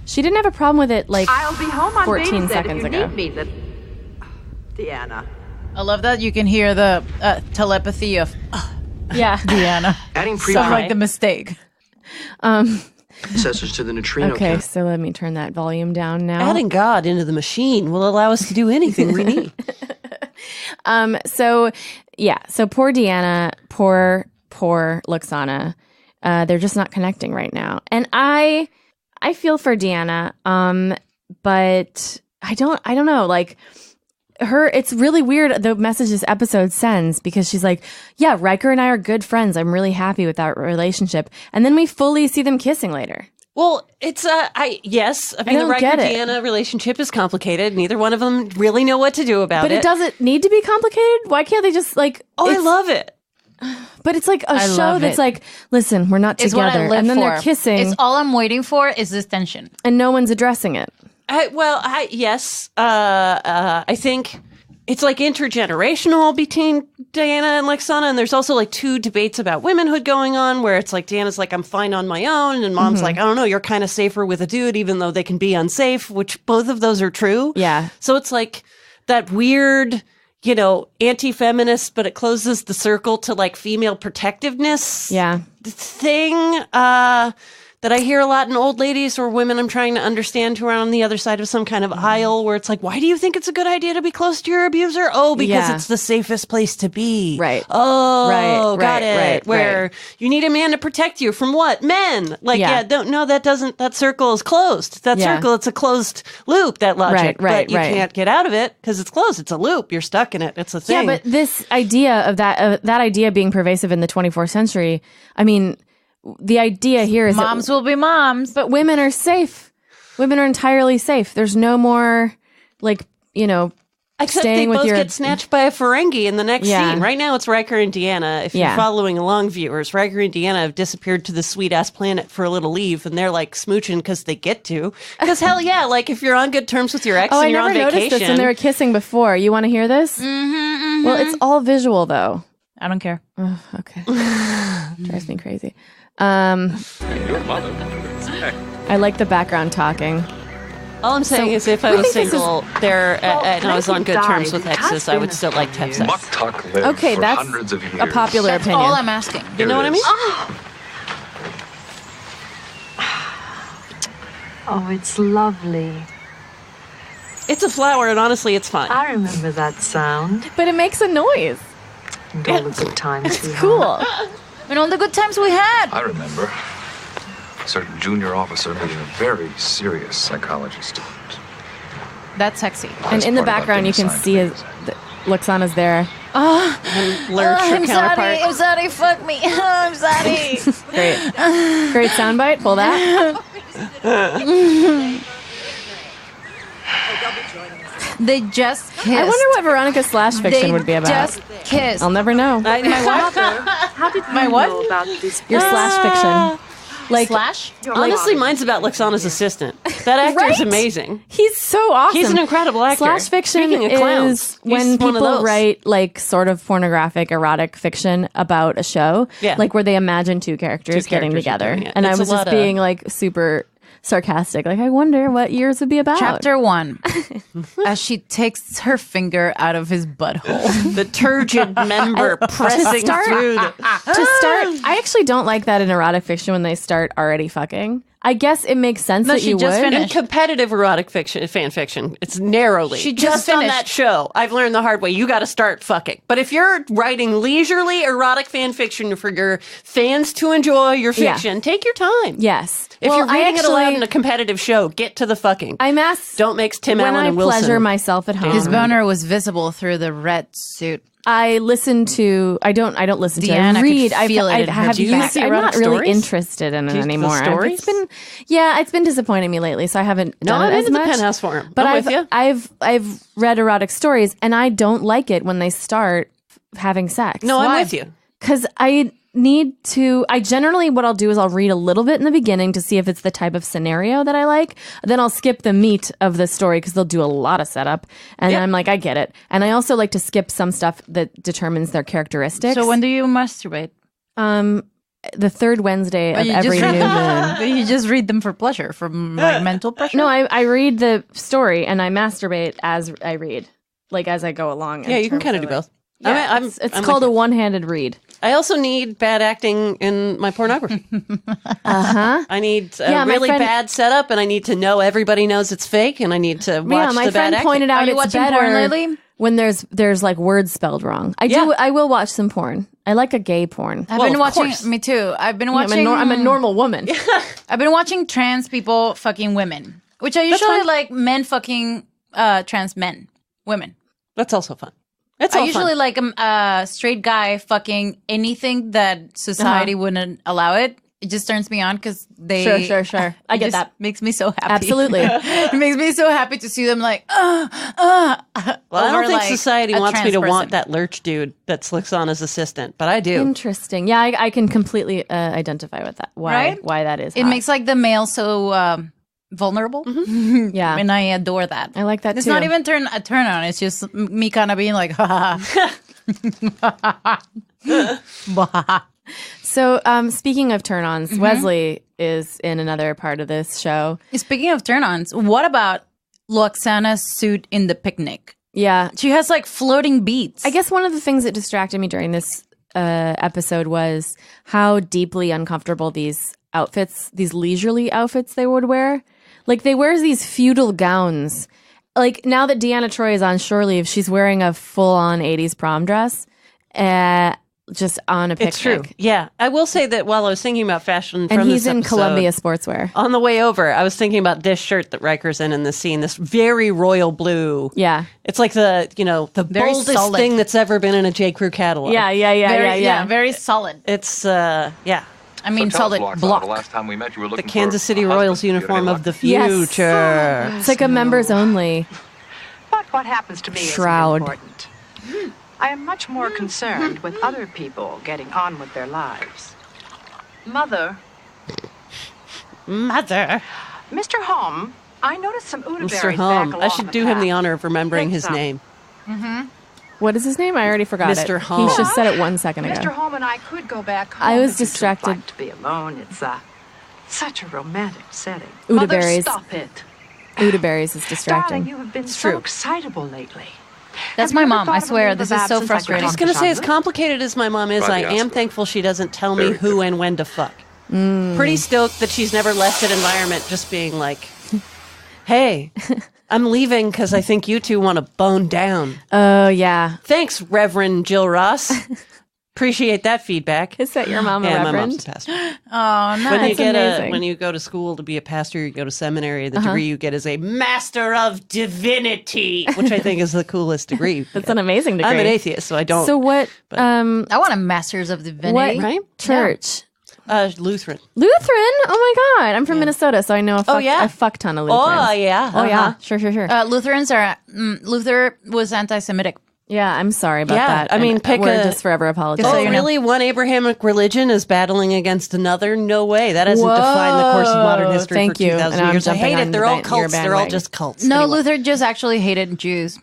She didn't have a problem with it I'll be home on 14 seconds ago. Need me, Deanna. I love that you can hear the telepathy of Deanna. Adding Sound like the mistake. Accessories to the neutrino Okay, count. so let me turn that volume down now. Adding God into the machine will allow us to do anything we need. So Yeah. So poor Deanna, poor Luxana. They're just not connecting right now. And I feel for Deanna, but I don't know. Like it's really weird the message this episode sends, because she's like, yeah, Riker and I are good friends. I'm really happy with that relationship. And then we fully see them kissing later. Well, it's yes. I mean, the Riker-Deanna relationship is complicated. Neither one of them really know what to do about it. But it doesn't need to be complicated. Why can't they just like? Oh, I love it. But it's like a show that's like, listen, we're not It's together, what I live and then for. they're kissing. It's all I'm waiting for is this tension, and no one's addressing it. Yes. I think it's like intergenerational between Diana and Lexana, and there's also like two debates about womanhood going on, where it's like Diana's like, I'm fine on my own, and Mom's like, I don't know, you're kind of safer with a dude, even though they can be unsafe, which both of those are true. Yeah. So it's like that weird, you know, anti-feminist, but it closes the circle to like female protectiveness thing. That I hear a lot in old ladies or women I'm trying to understand who are on the other side of some kind of aisle, where it's like, why do you think it's a good idea to be close to your abuser? Oh, because it's the safest place to be. Right. Oh, got it. Where you need a man to protect you from what? Men. Like, that circle is closed. That circle, it's a closed loop, that logic. But you can't get out of it because it's closed. It's a loop. You're stuck in it. It's a thing. Yeah, but this idea of that idea being pervasive in the 24th century, I mean, the idea here is moms will be moms, but women are safe. Women are entirely safe. There's no more, like, you know, except staying they with both your... get snatched by a Ferengi in the next scene. Right now, it's Riker and Deanna. If you're following along, viewers, Riker and Deanna have disappeared to the sweet ass planet for a little leave, and they're like smooching because they get to. Because hell yeah, like if you're on good terms with your ex and you're on vacation. I never noticed this when they were kissing before. You want to hear this? Well, it's all visual though. I don't care. Oh, okay. Drives me crazy. Your mother. I like the background talking. All I'm saying is if I was single and I was on good terms with exes, I would still like to have sex. Muktuk lived Okay, for that's hundreds of years. a popular That's opinion. all I'm asking. You know what I mean? Oh, it's lovely. It's a flower, and honestly, it's fine. I remember that sound. But it makes a noise. And all the good times we It's had. cool. And all the good times we had. I remember a certain junior officer meeting a very serious psychology student. That's sexy. And in the background, you can see Luxana's there. And Lurch, her counterpart. I'm sorry, fuck me. I'm sorry. Great soundbite. Pull that. They just kissed. I wonder what Veronica / fiction would be about. Just kissed. I'll never know. My what? How did My you what? know about this? Your / fiction. Like, Slash? Honestly, mine's about Luxana's assistant. That actor is amazing. He's so awesome. He's an incredible actor. / fiction Speaking of clowns, is when he's one of people those. write like sort of pornographic, erotic fiction about a show. Yeah. Like where they imagine two characters getting characters are together. doing it. And I It's was a just lot being like super sarcastic. Like, I wonder what yours would be about. Chapter 1. As she takes her finger out of his butthole. The turgid member pressing through the... To start, I actually don't like that in erotic fiction when they start already fucking. I guess it makes sense that she you just would. finished. In competitive erotic fiction, fan fiction, it's narrowly. She just on finished. that show. I've learned the hard way. You got to start fucking. But if you're writing leisurely erotic fan fiction for your fans to enjoy your fiction, take your time. Yes. If you're reading it aloud in a competitive show, get to the fucking. Don't mix Tim when Allen I and Wilson. pleasure myself at home. His boner was visible through the red suit. I listen to. I don't listen to. Deanna I read. could feel it in her have back. I'm not really interested in it anymore. Stories? It's been disappointing me lately, so I haven't done it I'm as in the much. Penthouse Forum. But I'm with you. I've read erotic stories, and I don't like it when they start having sex. No, I'm with you. Because I need to. I generally what I'll do is I'll read a little bit in the beginning to see if it's the type of scenario that I like. Then I'll skip the meat of the story because they'll do a lot of setup, and I'm like, I get it. And I also like to skip some stuff that determines their characteristics. So when do you masturbate? The third Wednesday of every new moon. You just read them for pleasure, from like mental pressure? No, I read the story and I masturbate as I read, like as I go along. Yeah, you can kind of do both. Yeah, it's called a one-handed read. I also need bad acting in my pornography. I need a really bad setup, and I need to know everybody knows it's fake, and I need to watch my the bad friend acting. pointed out Are you it's watching better. porn lately? when there's like words spelled wrong. I will watch some porn. I like a gay porn. I've been watching. Me too. I've been watching. I'm a normal woman. I've been watching trans people fucking women, which I usually like men fucking trans women. That's also fun. I usually like a straight guy fucking anything that society wouldn't allow it. It just turns me on because they... Sure. I get that. Makes me so happy. Absolutely. It makes me so happy to see them like, Well, I don't think like society wants me to person. want that lurch dude that slicks on his assistant, but I do. Interesting. Yeah, I can completely identify with that. Why that is. It makes like the male so vulnerable. Mm-hmm. Yeah. And I adore that. I like that it's too. It's not even a turn on. It's just me kind of being like, ha ha. So, speaking of turn-ons, Wesley is in another part of this show. Speaking of turn-ons, what about Loxana's suit in the picnic? Yeah. She has like floating beats. I guess one of the things that distracted me during this episode was how deeply uncomfortable these outfits, these leisurely outfits they would wear. Like, they wear these feudal gowns. Like, now that Deanna Troi is on shore leave, she's wearing a full-on 80s prom dress. Just on a picnic. It's true. Yeah. I will say that while I was thinking about fashion from and he's this in episode, Columbia Sportswear. On the way over, I was thinking about this shirt that Riker's in this scene, this very royal blue. Yeah. It's like the very boldest solid thing that's ever been in a J. Crew catalog. Yeah. Very solid. It's, yeah. I mean, solid block. The last time we met, you were looking The Kansas City for a Royals husband. You uniform had of the Yes. future. It's like a members only. But what happens to me Shroud. isn't important. I am much more concerned with other people getting on with their lives. Mother. Mr. Hom, I noticed some Mr. udaberries Hom. back along I should the do him path. the honor of remembering Take his some. name. What is his name? I already forgot Mr. it. Hom. He just said it 1 second ago. Mr. Hom and I could go back home. I was if you'd distracted. like to be alone. It's such a romantic setting. Mother, Udaberries. stop it. Udaberries is distracting. Darling, you have been so excitable lately. That's Have my you ever mom. thought I of a swear, leave this of is so absence I could frustrating. I was talk going to say, as Chandler? complicated as my mom is, Right, I yeah, am absolutely. thankful she doesn't tell me Very who and when to fuck. Pretty stoked that she's never left an environment just being like, hey, I'm leaving because I think you two want to bone down. Oh, yeah. Thanks, Reverend Jill Ross. Appreciate that feedback. Is that your mom, a Yeah, my reverend? mom's a pastor. Oh, nice. When you get amazing. when you go to school to be a pastor, you go to seminary. The degree you get is a Master of Divinity, which I think is the coolest degree. That's an amazing degree. I'm an atheist, so I don't. So what? I want a Master's of Divinity. What right? church? Lutheran. Lutheran? Oh my God! I'm from Minnesota, so I know a fuck ton of Lutherans. Oh yeah. Oh yeah. Sure. Lutherans are Luther was anti-Semitic. Yeah, I'm sorry about Yeah, that. I mean, And pick we're a- just forever apologizing. Just Oh, so you know. really? One Abrahamic religion is battling against another? No way. That hasn't defined the course of modern history Thank for you. 2,000 And I'm years. I jumping hate on it. They're all your cults. They're all bandwagon. just cults. No, Anyway. Luther just actually hated Jews.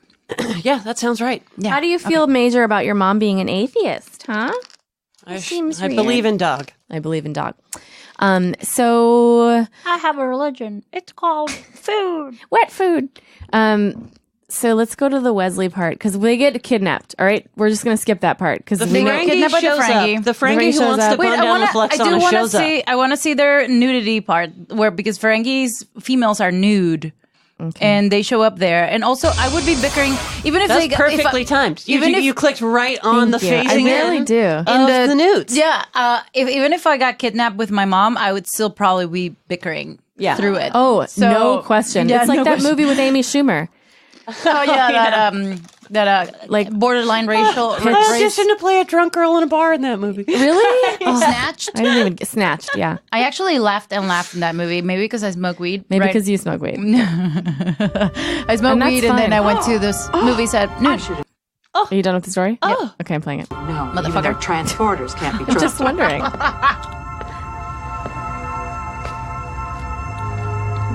Yeah, that sounds right. Yeah. How do you feel, Major, about your mom being an atheist? Huh? I seems weird. believe in dog. I believe in dog. So I have a religion. It's called food. wet food. So let's go to the Wesley part because they get kidnapped. All right, we're just gonna skip that part because The we know. Ferengi kidnapped by the shows Ferengi. up. The Ferengi Ferengi who shows wants up. to bone down with Luxana shows up. I want to see their nudity part where because Ferengi's females are nude. And they show up there, and also I would be bickering even if That's they perfectly timed. even if you clicked right on the Thank you. phasing I really in do. of the nudes. Yeah, even if I got kidnapped with my mom, I would still probably be bickering through it. Oh, So- no question. Yeah, It's like no that question. movie with Amy Schumer. Oh yeah, that Like borderline racial I auditioned to play a drunk girl in a bar in that movie. Really? Oh, snatched. I didn't even get snatched. Yeah, I actually laughed in that movie. Maybe because I smoke weed. maybe right? because you smoke weed. I smoked And that's weed, and then fine. I went to this movie set. No, Are you done with the story? Oh. Okay, I'm playing it. No, Motherfucker. even their transporters can't be I'm just trusted. wondering.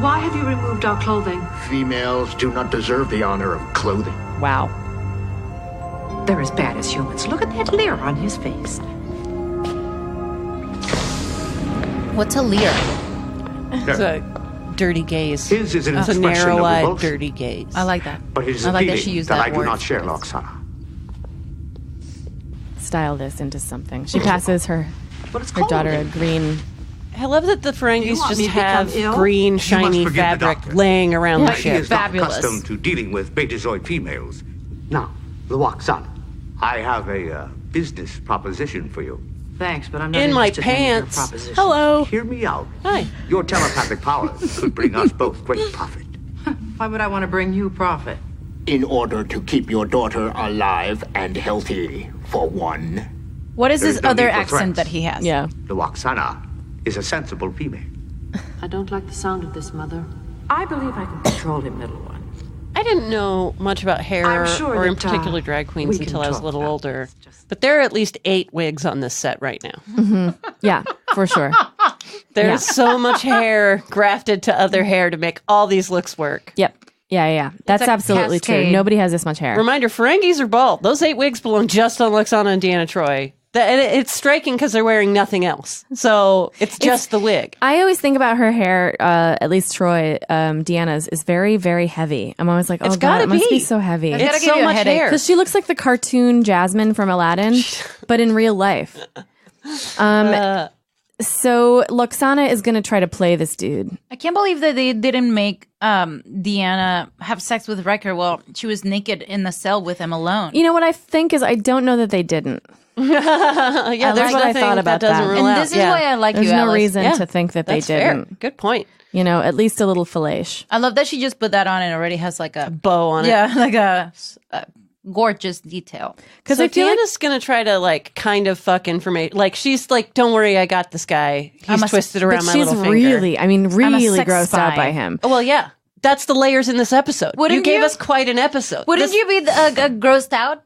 Why have you removed our clothing? Females do not deserve the honor of clothing. Wow. They're as bad as humans. Look at that leer on his face. what's a leer? It's a dirty gaze. His is an It's a expression of narrow-eyed, revulsion. dirty gaze. I like that. But it is I a like that feeling she used that that I do word. not share, Loxana. Style this into something. She passes her But it's her daughter a clothing. green. I love that the Ferengis You want just me to become have ill? green, shiny forgive the fabric doctor. laying around the He ship. is not Fabulous. accustomed to dealing with betazoid females. Now, Luoxana, I have a business proposition for you. Thanks, but I'm not In my interested in your pants. proposition. Hello. Hear me out. Hi. Your telepathic powers could bring us both great profit. Why would I want to bring you profit? In order to keep your daughter alive and healthy, for one. What is There's this no other need for accent threats. that he has? Yeah. Luoxana is a sensible female. I don't like the sound of this, Mother. I believe I can control him, little one. I didn't know much about hair I'm sure or in that, particular drag queens we can until I was a talk little about older. this. But there are at least 8 wigs on this set right now. Yeah, for sure. There's so much hair grafted to other hair to make all these looks work. Yep. Yeah. That's a absolutely true. cascade. Nobody has this much hair. Reminder, Ferengis are bald. Those 8 wigs belong just on Luoxana and Deanna Troi. It's striking because they're wearing nothing else. So it's just the wig. I always think about her hair, at least Troi, Deanna's, is very, very heavy. I'm always like, oh, It's God, gotta it must be be. so heavy. gotta It's give so you a much headache. hair. Because she looks like the cartoon Jasmine from Aladdin, but in real life. So Luoxana is going to try to play this dude. I can't believe that they didn't make Deanna have sex with Riker while she was naked in the cell with him alone. You know what I think is I don't know that they didn't. Yeah, there's what I nothing thought about that doesn't that. rule And out. this is Yeah. why I like There's you, no Alice. reason Yeah, to think that they That's fair. didn't. Good point. You know, at least a little fillage. I love that she just put that on and already has like a Bow on it. yeah, like a gorgeous detail. Because So I feel like Deanna's gonna try to like kind of fuck information. Like she's like, "Don't worry, I got this guy. He's twisted around but my she's little finger." really, I mean, really sex grossed out spy. by him. Oh, well, yeah, that's the layers in this episode. Wouldn't you gave you? us quite an episode. Wouldn't This- you be grossed out?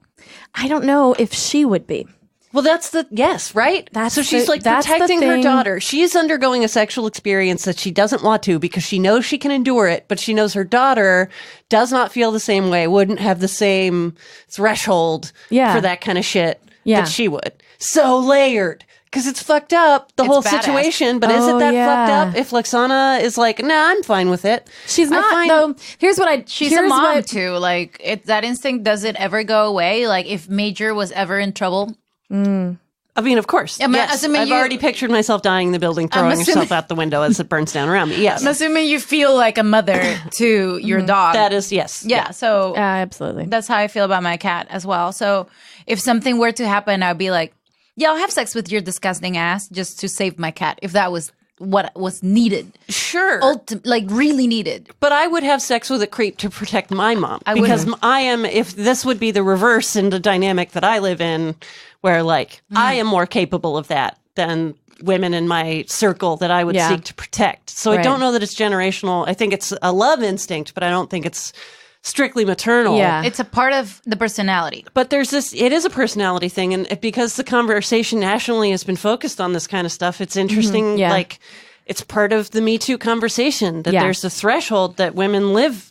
I don't know if she would be. Well, that's the yes, right? That's so she's the- like that's the protecting her thing. daughter. She's undergoing a sexual experience that she doesn't want to because she knows she can endure it, but she knows her daughter does not feel the same way, wouldn't have the same threshold Yeah. for that kind of shit Yeah. that she would. So layered. Because it's fucked up, the It's whole badass. situation. But is Oh, it that yeah. fucked up if Luoxana is like, nah, I'm fine with it? She's I not, find- though. Here's what I. She's a here's mom what- too. Like that instinct, does it ever go away? Like if Major was ever in trouble, I mean, of course. I mean, yes. assuming I've you- already pictured myself dying in the building, throwing assuming- herself out the window as it burns down around me. Yes. I'm assuming you feel like a mother to your dog. That is, yes. yeah. So absolutely. that's how I feel about my cat as well. So if something were to happen, I'd be like, yeah, I'll have sex with your disgusting ass just to save my cat. If that was what was needed, Sure. like really needed. But I would have sex with a creep to protect my mom. I because wouldn't. I am, if this would be the reverse in the dynamic that I live in, where like I am more capable of that than women in my circle that I would Yeah. seek to protect. So I Right. don't know that it's generational. I think it's a love instinct, but I don't think it's strictly maternal. Yeah. It's a part of the personality. But there's this, it is a personality thing. And because the conversation nationally has been focused on this kind of stuff, it's interesting. Yeah. Like, it's part of the Me Too conversation that Yeah. there's a threshold that women live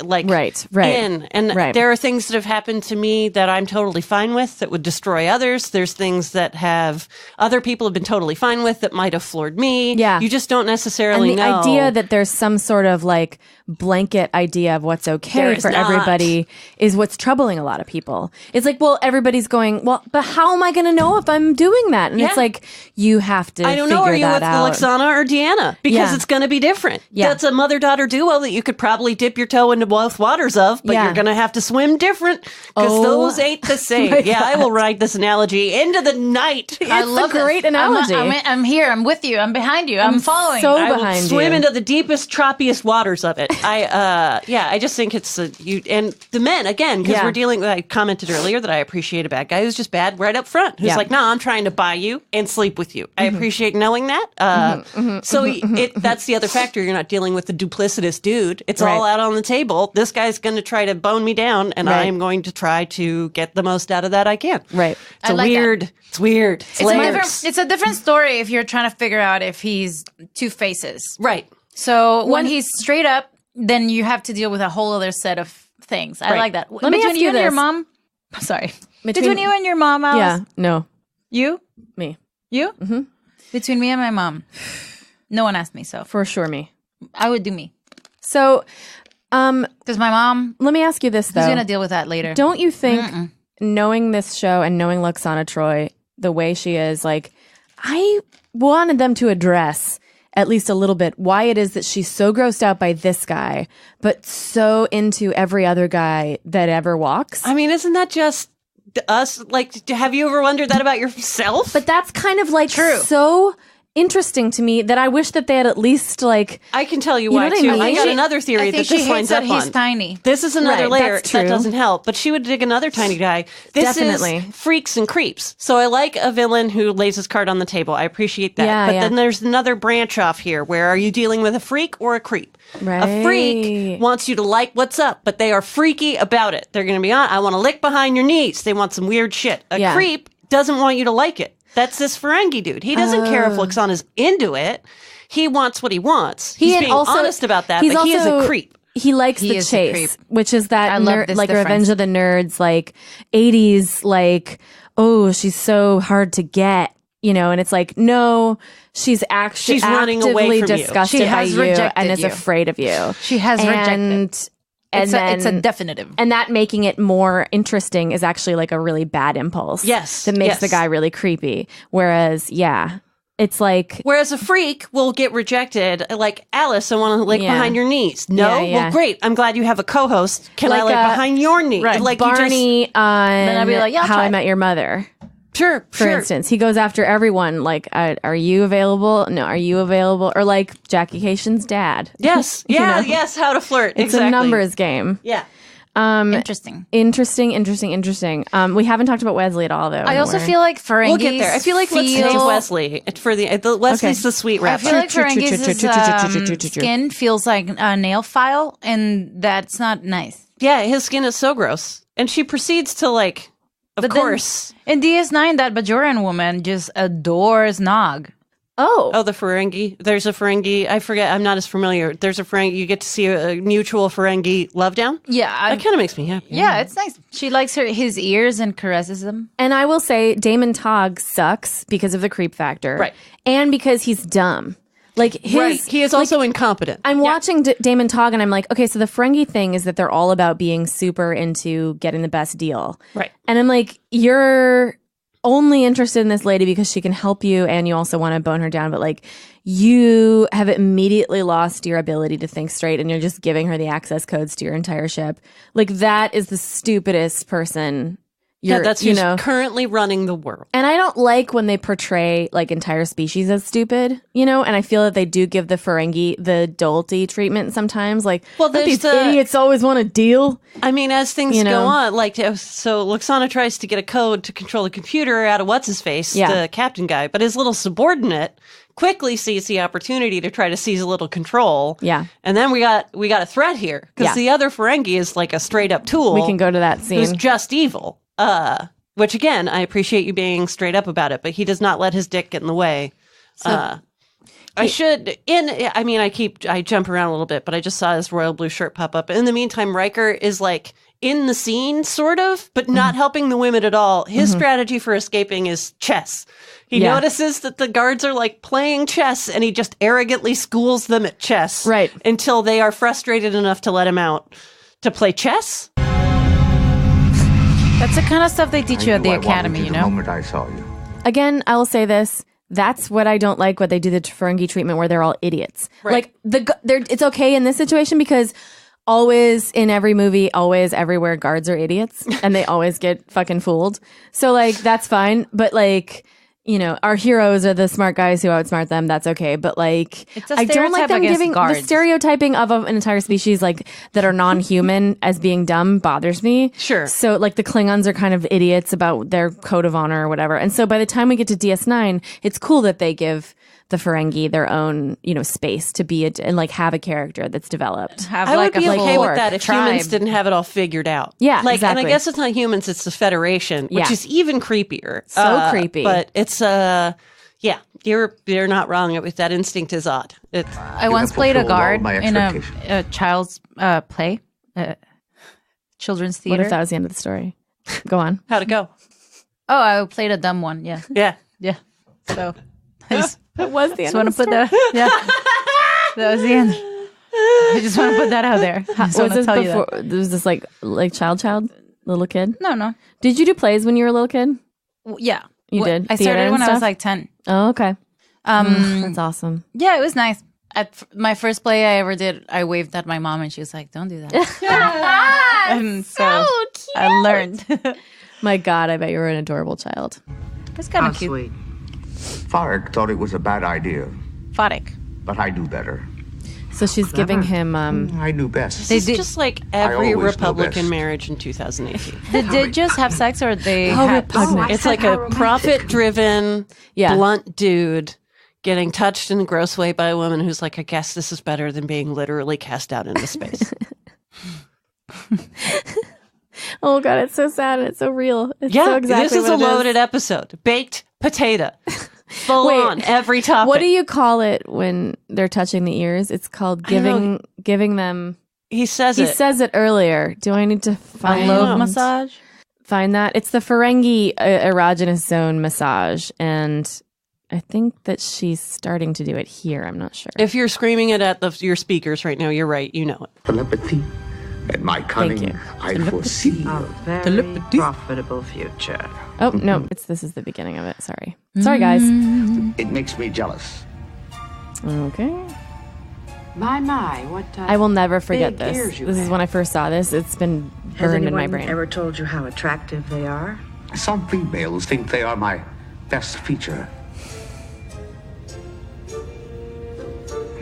like Right. in. And Right. there are things that have happened to me that I'm totally fine with that would destroy others. There's things that have other people have been totally fine with that might have floored me. Yeah. You just don't necessarily And the know. idea that there's some sort of like blanket idea of what's There okay is for not. everybody is what's troubling a lot of people. It's like, well, everybody's going, well, but how am I going to know if I'm doing that? And Yeah. it's like, you have to I don't know. figure Are you that with out. Luoxana or Deanna? Because Yeah. it's going to be different. Yeah. That's a mother-daughter duo that you could probably dip your toe into both waters of, but Yeah. you're going to have to swim different because Oh those ain't the same. my Yeah, I will ride this analogy into the night. I love a great this. analogy. I'm here. I'm with you. I'm behind you. I'm following. so I will behind swim you. into the deepest, troppiest waters of it. I just think it's you and the men again because Yeah. we're dealing. I commented earlier that I appreciate a bad guy who's just bad right up front. Who's Yeah. like, nah, I'm trying to buy you and sleep with you. I appreciate knowing that. So that's the other factor. You're not dealing with the duplicitous dude. It's all Right. out on the table. This guy's going to try to bone me down, and Right. I'm going to try to get the most out of that I can. Right. It's I like that. weird. It's weird. It's layers. It's a different story if you're trying to figure out if he's two faces. Right. So when he's straight up, then you have to deal with a whole other set of things. I Right. like that. Let me Between ask you you and your this. mom. Sorry. Between- Between you and your mom, Alice. Yeah. No. You? Me. You? Mm-hmm. Between me and my mom. No one asked me, so For sure, me. I would do me. So, Because my mom let me ask you this, is though. going to deal with that later. Don't you think knowing this show and knowing Luoxana Troi the way she is, like, I wanted them to address at least a little bit, why it is that she's so grossed out by this guy, but so into every other guy that ever walks. I mean, isn't that just us? Like, have you ever wondered that about yourself? But that's kind of like so interesting to me that I wish that they had at least like. I can tell you why, too. I got another theory that this lines up on. He's tiny. This is another layer that doesn't help, but she would dig another tiny guy. This is freaks and creeps. So I like a villain who lays his card on the table. I appreciate that. But then there's another branch off here where are you dealing with a freak or a creep? Right. A freak wants you to like what's up, but they are freaky about it. They're going to be on, I want to lick behind your knees. They want some weird shit. A creep doesn't want you to like it. That's this Ferengi dude. He doesn't care if Lwaxana's into it. He wants what he wants. He's being honest about that, but he is a creep. He likes the chase, which is that like Revenge of the Nerds, like 80s, like, oh, she's so hard to get, you know, and it's like, no, she's running away from disgusted you. By you and is afraid of you. She has rejected. It's a definitive. And that making it more interesting is actually like a really bad impulse. Yes. That makes the guy really creepy. Whereas, it's like... Whereas a freak will get rejected. Like, Alice, I want to lick behind your knees. No? Well, great. I'm glad you have a co-host. Can I lick behind your knees? Right. Like Barney on then I'd be like, How I Met Your Mother. Sure. For instance, he goes after everyone. Like, are you available? No, are you available? Or like Jackie Kashian's dad. Yes. Yeah. Yes. How to flirt. It's a numbers game. Yeah. Interesting. We haven't talked about Wesley at all, though. I also feel like Ferengi's. We'll get there. I feel like let's take Wesley for the Wesley's the sweet rep. I feel like Ferengi's skin feels like a nail file, and that's not nice. Yeah, his skin is so gross, and she proceeds to like. Of course. In DS9, that Bajorian woman just adores Nog. Oh, the Ferengi. There's a Ferengi. I forget. I'm not as familiar. There's a Ferengi. You get to see a mutual Ferengi love down. Yeah. That kind of makes me happy. Yeah, it's nice. She likes his ears and caresses them. And I will say Damon Togg sucks because of the creep factor. Right. And because he's dumb. Like he is also incompetent. I'm watching Damon Togg and I'm like, okay, so the Ferengi thing is that they're all about being super into getting the best deal. Right. And I'm like, you're only interested in this lady because she can help you and you also want to bone her down, but like you have immediately lost your ability to think straight and you're just giving her the access codes to your entire ship. Like that is the stupidest person. That's who's currently running the world. And I don't like when they portray like entire species as stupid, and I feel that they do give the Ferengi the dolty treatment sometimes. Like, well, these idiots always want a deal. I mean, as things go on, like, so Lwaxana tries to get a code to control the computer out of what's-his-face, the captain guy, but his little subordinate quickly sees the opportunity to try to seize a little control. Yeah. And then we got a threat here, because the other Ferengi is like a straight-up tool. We can go to that scene. Who's just evil. Which again, I appreciate you being straight up about it, but he does not let his dick get in the way. I jump around a little bit, but I just saw his royal blue shirt pop up. In the meantime, Riker is like in the scene, sort of, but not helping the women at all. His strategy for escaping is chess. He notices that the guards are like playing chess and he just arrogantly schools them at chess. Right. Until they are frustrated enough to let him out to play chess. That's the kind of stuff they teach you at the academy, The moment I saw you. Again, I will say this. That's what I don't like, what they do the Ferengi treatment where they're all idiots. Right. Like, it's okay in this situation because always in every movie, always everywhere, guards are idiots and they always get fucking fooled. So, like, that's fine. But, like, our heroes are the smart guys who outsmart them. That's okay. But like, I don't like them giving guards. The stereotyping of an entire species like that are non-human as being dumb bothers me. Sure. So like the Klingons are kind of idiots about their code of honor or whatever. And so by the time we get to DS9, it's cool that they give the Ferengi their own, space to be and like have a character that's developed. I would be okay with that if humans didn't have it all figured out. Yeah, like, exactly. And I guess it's not humans; it's the Federation, which is even creepier. So creepy. But it's you're not wrong. With that instinct is odd. I once played a guard in a child's play, children's theater. What if that was the end of the story? Go on. How'd it go? Oh, I played a dumb one. Yeah. Yeah. So. That was the end. Just want to put that. Yeah, that was the end. I just want to put that out there. Was this before? Was this like child, little kid? No. Did you do plays when you were a little kid? Yeah, you did. I started when I was like 10. Oh, okay. That's awesome. Yeah, it was nice. At my first play I ever did, I waved at my mom and she was like, "Don't do that." And so cute. I learned. My God, I bet you were an adorable child. It's kind How of cute. sweet. Farek thought it was a bad idea, Farek. but I knew better. So she's giving him. I knew best. This is just like every always know Republican best. marriage in 2018. Did they just have sex or they How had repugnant. It's like a profit-driven, blunt dude getting touched in a gross way by a woman who's like, I guess this is better than being literally cast out into space. Oh God, it's so sad and it's so real. It's Yeah, so exactly this is what a it loaded episode. Baked potato. Full on, every topic. What do you call it when they're touching the ears? It's called giving them. He says it. He says it earlier. Do I need to find lobe massage? Find that. It's the Ferengi erogenous zone massage, and I think that she's starting to do it here. I'm not sure. If you're screaming it at your speakers right now, you're right. You know it. Telepathy and my cunning, I foresee. A very profitable future. Oh no, this is the beginning of it. Sorry guys. It makes me jealous. Okay. My, what I will never forget big this. ears you This is have. when I first saw this. It's been Has burned in my anyone brain. ever told you how attractive they are? Some females think they are my best feature.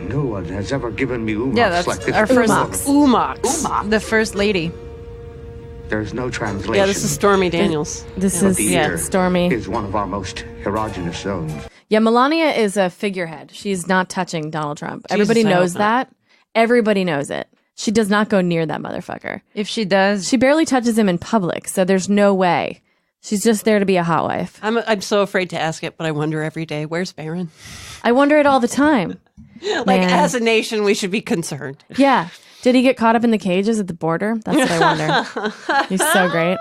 No one has ever given me umaks Yeah, that's like this our first before. Umox. The first lady. There's no translation. Yeah, this is Stormy Daniels. This But is the ear Stormy. is one of our most erogenous zones. Yeah, Melania is a figurehead. She's not touching Donald Trump. Everybody I knows hope not. that. Everybody knows it. She does not go near that motherfucker. If she does, She barely touches him in public, so there's no way. She's just there to be a hot wife. I'm so afraid to ask it, but I wonder every day, where's Barron? I wonder it all the time. Like, Man. as a nation, we should be concerned. Yeah. Did he get caught up in the cages at the border? That's what I wonder. He's so great.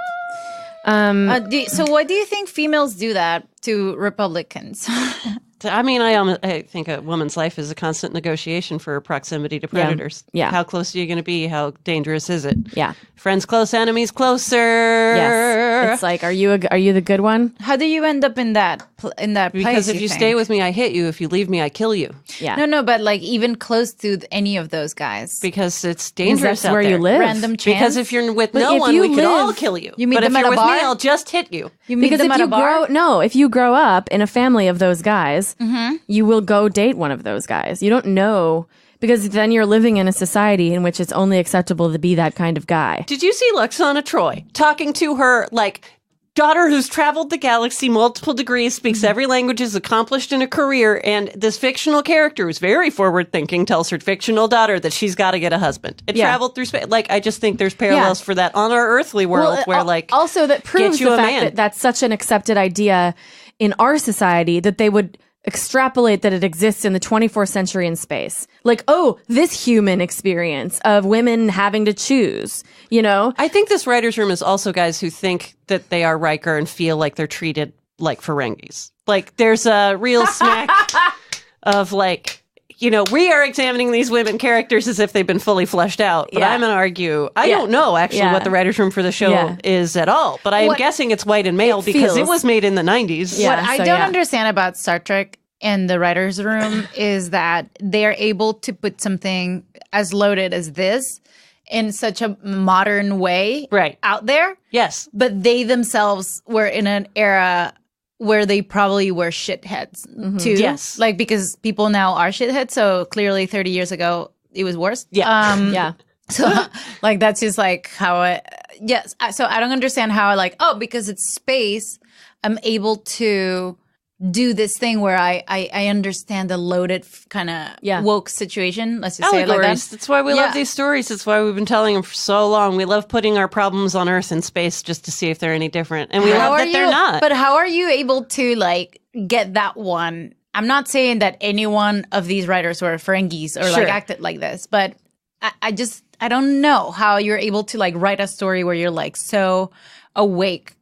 so why do you think females do that to Republicans? I mean, I think a woman's life is a constant negotiation for proximity to predators. Yeah. How close are you going to be? How dangerous is it? Yeah. Friends close, enemies closer. Yes. It's like, are you the good one? How do you end up in that place? Because if you think? stay with me, I hit you. If you leave me, I kill you. Yeah. No, but like even close to any of those guys. Because it's dangerous that's out where there. you live. Random chance. Because if you're with But no if one, you we could all live- kill you. You meet but them if at you're a with bar? me, I'll just hit you. You meet Because them if at you a bar. if you grow up in a family of those guys, you will go date one of those guys. You don't know, because then you're living in a society in which it's only acceptable to be that kind of guy. Did you see Luxana Troi talking to her daughter who's traveled the galaxy multiple degrees, speaks every language, is accomplished in a career, and this fictional character who's very forward-thinking tells her fictional daughter that she's got to get a husband and traveled through space. I just think there's parallels for that on our earthly world also that proves you the a fact man. that that's such an accepted idea in our society that they would extrapolate that it exists in the 24th century in space. This human experience of women having to choose, I think this writer's room is also guys who think that they are Riker and feel like they're treated like Ferengis. There's a real smack of we are examining these women characters as if they've been fully fleshed out. But I'm going to argue, I don't know actually what the writer's room for the show is at all. But I'm guessing it's white and male because it was made in the 90s. Yeah. What I don't understand about Star Trek and the writer's room is that they're able to put something as loaded as this in such a modern way out there. Yes. But they themselves were in an era where they probably were shitheads too. Yes. Because people now are shitheads. So clearly 30 years ago, it was worse. Yeah. yeah. So that's just how yes. So I don't understand how because it's space, I'm able to do this thing where I understand the loaded kind of woke situation. Let's just say it like that. That's why we love these stories. That's why we've been telling them for so long. We love putting our problems on Earth in space just to see if they're any different. And we love that they're not. But how are you able to get that one? I'm not saying that any one of these writers were Ferengis or acted like this, but I don't know how you're able to write a story where you're so awake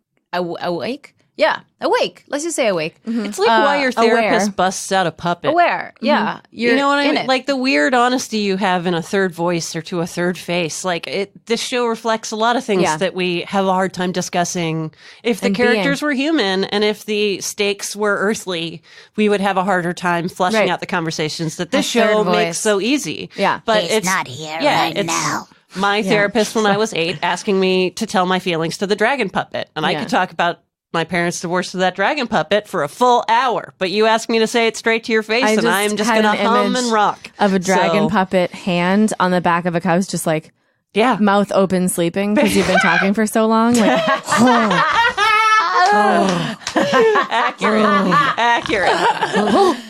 Yeah, awake. Let's just say awake. It's like why your therapist aware. busts out a puppet. Aware. Yeah. You know what I in mean? it. Like the weird honesty you have in a third voice or to a third face. Like this show reflects a lot of things that we have a hard time discussing. If the characters were human and if the stakes were earthly, we would have a harder time fleshing out the conversations that this show makes so easy. Yeah. But He's not here right now. My therapist when I was 8 asking me to tell my feelings to the dragon puppet. And I could talk about my parents' divorce to that dragon puppet for a full hour. But you asked me to say it straight to your face, and I'm just going to hum and rock. Of a dragon puppet hand on the back of a couch, just like mouth open sleeping because you've been talking for so long. Like, Accurate.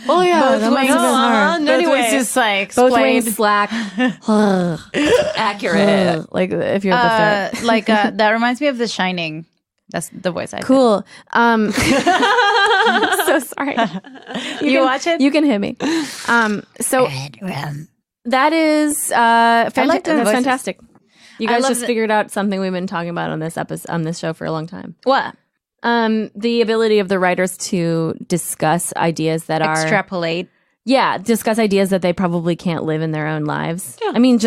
Oh yeah, that must have been hard. Both ways just like Both wings slack. Accurate. Like if you're at the fit. like that reminds me of The Shining. That's the voice I did. Cool. So sorry. You watch it? You can hit me. So that is like the that's voices. fantastic. You guys love just figured out something we've been talking about on this episode, on this show for a long time. What? The ability of the writers to discuss ideas that Extrapolate. discuss ideas that they probably can't live in their own lives. Yeah. I mean,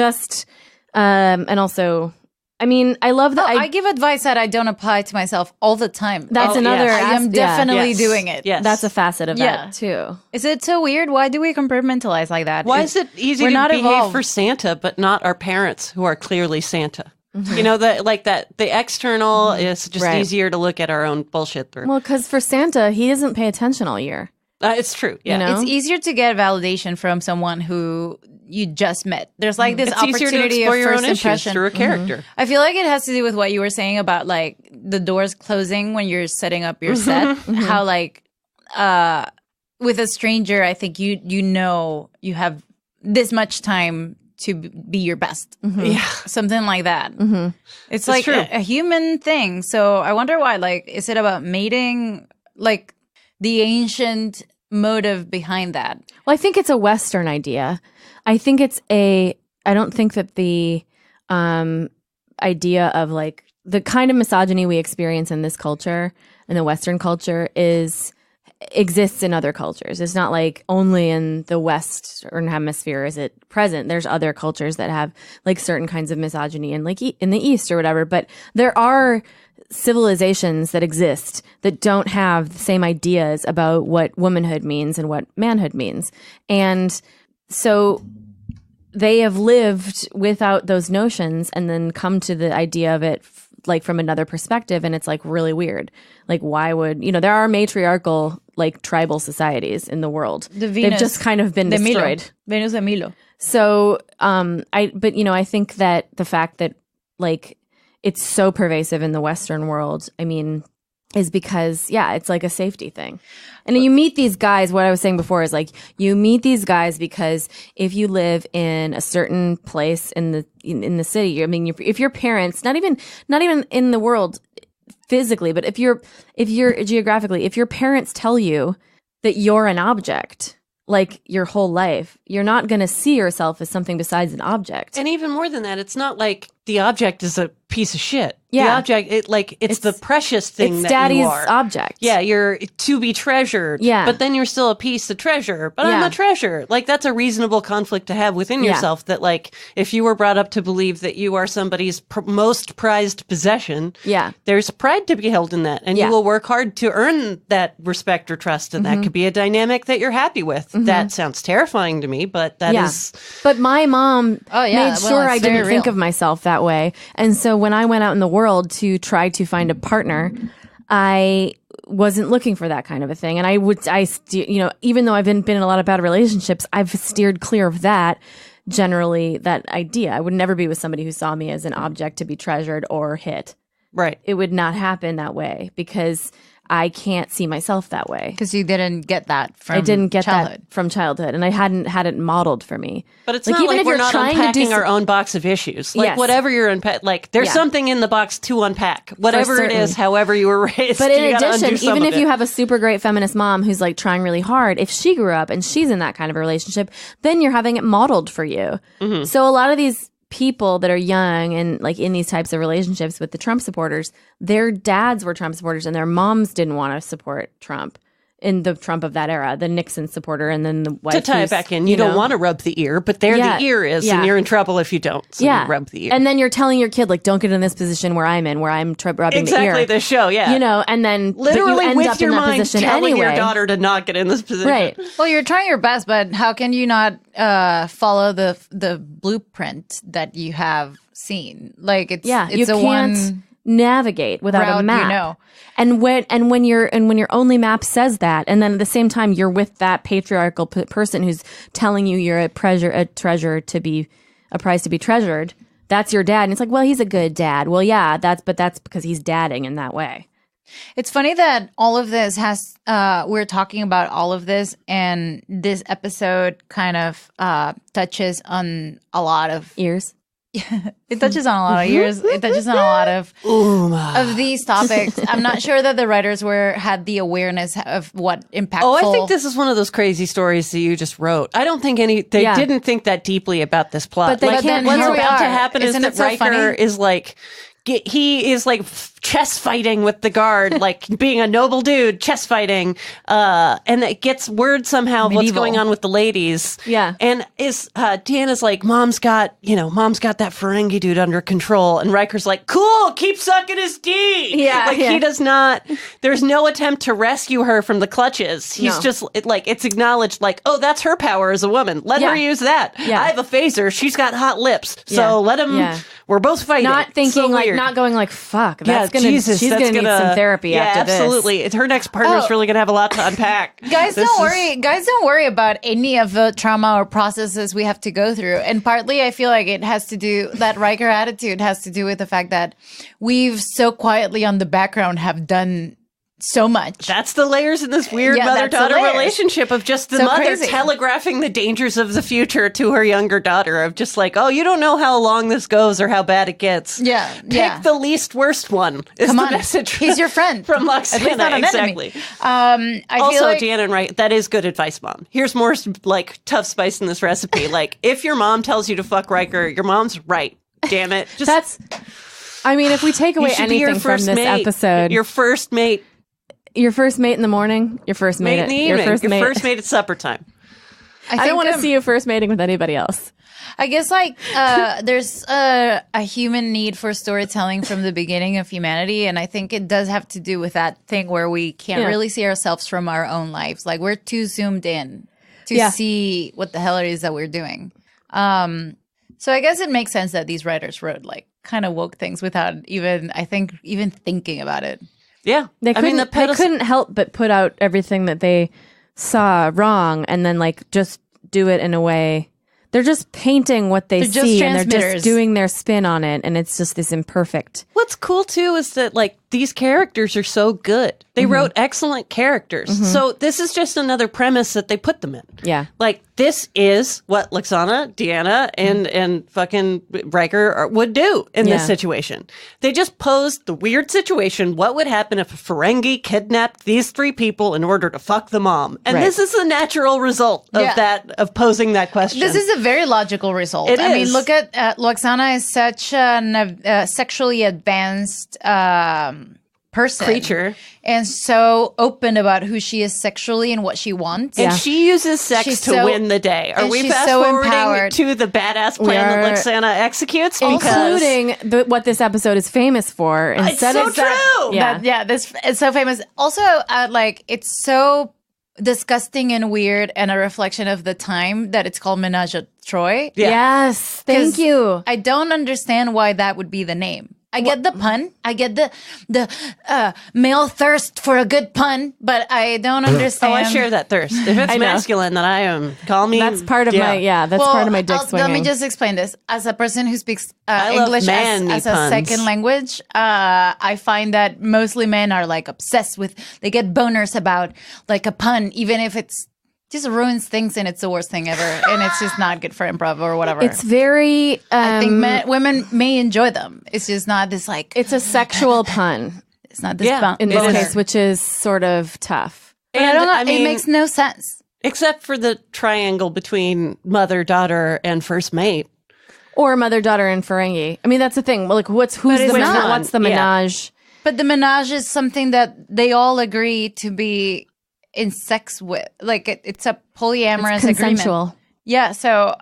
and also, I mean, I love that. I give advice that I don't apply to myself all the time. That's another. I am definitely doing it. Yes. That's a facet of that too. Is it so weird? Why do we compartmentalize like that? Why is it easy to behave for Santa, but not our parents who are clearly Santa? Mm-hmm. You know, the external is just easier to look at our own bullshit through. Well, because for Santa, he doesn't pay attention all year. It's true. Yeah. You know? It's easier to get validation from someone who you just met. There's like this it's easier to opportunity explore of your first own issues impression through a character. I feel like it has to do with what you were saying about like the doors closing when you're setting up your set. How like with a stranger, I think you know you have this much time to be your best. Yeah, something like that. It's like a human thing. So I wonder why. Like, is it about mating? Like the ancient motive behind that? Well, I think it's a Western idea. I think I don't think that the idea of like the kind of misogyny we experience in this culture, in the Western culture, exists in other cultures. It's not like only in the Western hemisphere is it present. There's other cultures that have like certain kinds of misogyny in like in the East or whatever. But there are civilizations that exist that don't have the same ideas about what womanhood means and what manhood means. And so they have lived without those notions and then come to the idea of it like from another perspective. And it's like really weird. Like, why would, there are matriarchal like tribal societies in the world. They've just kind of been destroyed. Venus de Milo. So, I think that the fact that like it's so pervasive in the Western world, I mean, is because, it's like a safety thing. And you meet these guys, what I was saying before is like, you meet these guys because if you live in a certain place in the city, I mean, if your parents, not even in the world physically, but if you're geographically, if your parents tell you that you're an object, like your whole life, you're not going to see yourself as something besides an object. And even more than that, it's not like the object is a piece of shit. Yeah. The object, it's the precious thing that daddy's you are. Object. Yeah, you're to be treasured. Yeah. But then you're still a piece to treasure. But I'm a treasure. Like, that's a reasonable conflict to have within yourself, that, like, if you were brought up to believe that you are somebody's most prized possession, there's pride to be held in that. And you will work hard to earn that respect or trust. And that could be a dynamic that you're happy with. That sounds terrifying to me, but that is... But my mom made sure I didn't think of myself that way. And so when I went out in the world to try to find a partner, I wasn't looking for that kind of a thing. And even though I've been in a lot of bad relationships, I've steered clear of that, generally, that idea. I would never be with somebody who saw me as an object to be treasured or hit. Right. It would not happen that way because I can't see myself that way. Because you didn't get that from childhood. I didn't get that from childhood, and I hadn't had it modeled for me. But it's like, not even like we're not unpacking our own box of issues. Like, whatever you're like, there's something in the box to unpack. Whatever it is, however you were raised. But in addition, even if you have a super great feminist mom who's like trying really hard, if she grew up and she's in that kind of a relationship, then you're having it modeled for you. So a lot of these people that are young and like in these types of relationships with the Trump supporters, their dads were Trump supporters and their moms didn't want to support Trump. In the Trump of that era, the Nixon supporter, and then the wife. To tie it back in, you don't want to rub the ear, but there the ear is, and you're in trouble if you don't. So you rub the ear. And then you're telling your kid, like, don't get in this position where I'm in, where I'm rubbing the ear. Exactly, the show, You know, and then literally you end with up your in that mind position telling anyway. your daughter to not get in this position. Right. Well, you're trying your best, but how can you not follow the blueprint that you have seen? Like, it's you a can't one navigate without route, a map. you know. And when your only map says that, and then at the same time you're with that patriarchal person who's telling you you're a treasure to be a prize to be treasured. That's your dad, and it's like, well, he's a good dad. Well, yeah, that's because he's dadding in that way. It's funny that all of this has we're talking about all of this, and this episode kind of touches on a lot of ears. It touches on a lot of years. It touches on a lot of these topics. I'm not sure that the writers had the awareness of what impactful. Oh, I think this is one of those crazy stories that you just wrote. I don't think they didn't think that deeply about this plot. But they can't. What's Here we about to are. happen Isn't is it that so funny? Riker is like. He is like chess fighting with the guard, like being a noble dude, chess fighting. And it gets word somehow of what's going on with the ladies. Yeah. And Deanna's like, mom's got that Ferengi dude under control. And Riker's like, cool, keep sucking his D. Yeah. He does not, there's no attempt to rescue her from the clutches. He's just like, it's acknowledged like, oh, that's her power as a woman. Let her use that. Yeah. I have a phaser. She's got hot lips. So let him, we're both fighting. Not thinking not going like, fuck, she's gonna need some therapy after this. Absolutely. Her next partner's really gonna have a lot to unpack. Guys, don't worry about any of the trauma or processes we have to go through. And partly I feel like it has to do, that Riker attitude has to do with the fact that we've so quietly on the background have done so much. That's the layers in this weird mother-daughter relationship of just the mother crazy. telegraphing the dangers of the future to her younger daughter of just like, oh, you don't know how long this goes or how bad it gets. Pick the least worst one is the message. He's your friend. From Loxana. At least not an exactly. enemy. I also, feel like Deanna and Wright, that is good advice, Mom. Here's more like tough spice in this recipe. Like, if your mom tells you to fuck Riker, your mom's right. Damn it. I mean, if we take away anything from this episode. Your first mate. Your first mate in the morning, your first mate in the evening, your first mate at supper time. I don't want to see you first mating with anybody else. I guess like there's a human need for storytelling from the beginning of humanity, and I think it does have to do with that thing where we can't really see ourselves from our own lives. Like we're too zoomed in to see what the hell it is that we're doing. So I guess it makes sense that these writers wrote like kind of woke things without even thinking about it. Yeah, they couldn't help but put out everything that they saw wrong, and then like just do it in a way. They're just painting what they see, and they're just doing their spin on it, and it's just this imperfect. What's cool too is that like these characters are so good. They wrote excellent characters. So this is just another premise that they put them in. Yeah. Like this is what Loxana, Deanna, and fucking Riker would do in this situation. They just posed the weird situation. What would happen if a Ferengi kidnapped these three people in order to fuck the mom? And this is the natural result of of posing that question. This is a very logical result. I mean, look at Loxana is such a sexually advanced person, creature, and so open about who she is sexually and what she wants. And she uses sex to win the day. Are we fast forwarding to the badass plan that Loxana executes? Including what this episode is famous for. It's so true. This it's so famous. Also, like it's so disgusting and weird, and a reflection of the time that it's called Menage at Troi. Yes, thank you. I don't understand why that would be the name. I get the pun. I get the male thirst for a good pun, but I don't understand. Oh, I share that thirst. If it's masculine, then I am. Call me. That's part of my. Yeah, that's part of my dick swinging. Let me just explain this. As a person who speaks English as a second language, I find that mostly men are like obsessed with. They get boners about like a pun, even if it's. Just ruins things, and it's the worst thing ever, and it's just not good for improv or whatever. It's very. I think women may enjoy them. It's just not this like. It's a sexual pun. It's not this in this case, which is sort of tough. And I mean, it makes no sense, except for the triangle between mother, daughter, and first mate. Or mother, daughter, and Ferengi. I mean, that's the thing. Like, what's the Menage? But the Menage is something that they all agree to be in sex with. Like, it's a polyamorous It's consensual. agreement. Yeah, so